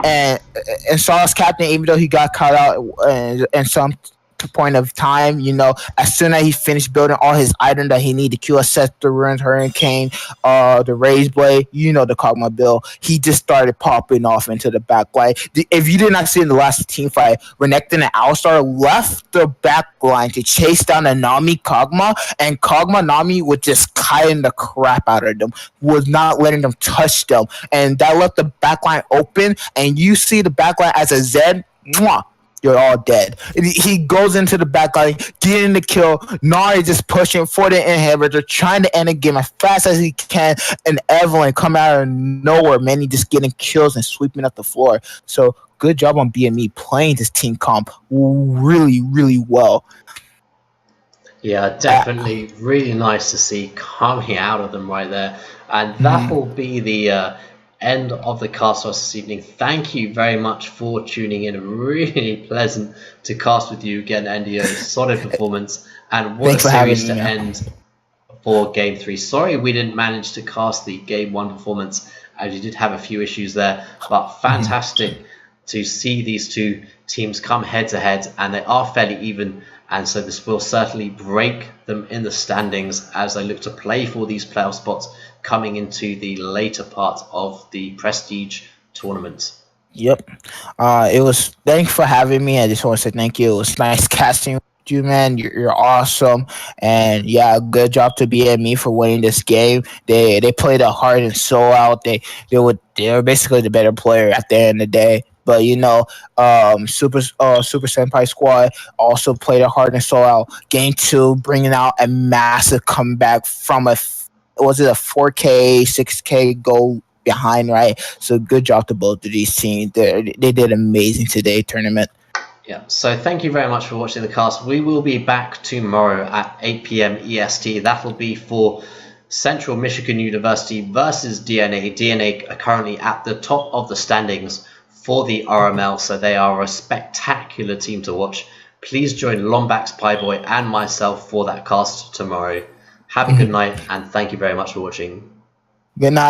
And Sauce captain, even though he got caught out in some point of time, as soon as he finished building all his items that he needed, Q set the ruins, hurricane, the raised blade, the Kog'Maw build, he just started popping off into the back line. If you did not see in the last team fight, Renekton and Alistar left the back line to chase down a Nami Kog'Maw, and Kog'Maw Nami was just kiting the crap out of them, was not letting them touch them, and that left the back line open, and you see the back line as a Zed, you're all dead. He goes into the back line, getting the kill. Nari just pushing for the inhibitor, trying to end the game as fast as he can. And Evelyn come out of nowhere, man. He just getting kills and sweeping up the floor. So good job on BME playing this team comp really, really well. Yeah, definitely really nice to see coming out of them right there. And that will be the end of the cast for us this evening. Thank you very much for tuning in. Really pleasant to cast with you again, Endio. Solid performance, and what a series to end for game 3. Sorry we didn't manage to cast the game 1 performance, as you did have a few issues there, but fantastic to see these two teams come head to head, and they are fairly even, and so this will certainly break them in the standings as they look to play for these playoff spots coming into the later part of the Prestige tournament. Yep. It was. Thanks for having me. I just want to say thank you. It was nice casting with you, man. You're awesome, and yeah, good job to BME for winning this game. They played their heart and soul out. They were basically the better player at the end of the day. But Super Senpai Squad also played their heart and soul out. Game two, bringing out a massive comeback from was it a 4K 6K goal behind, right? So good job to both of these teams. They did amazing today tournament. Yeah, so thank you very much for watching the cast. We will be back tomorrow at 8 p.m. EST. That will be for Central Michigan University versus DNA. DNA are currently at the top of the standings for the RML, so they are a spectacular team to watch. Please join Lombax, Pieboy, and myself for that cast tomorrow. Have a good night, and thank you very much for watching. Good night.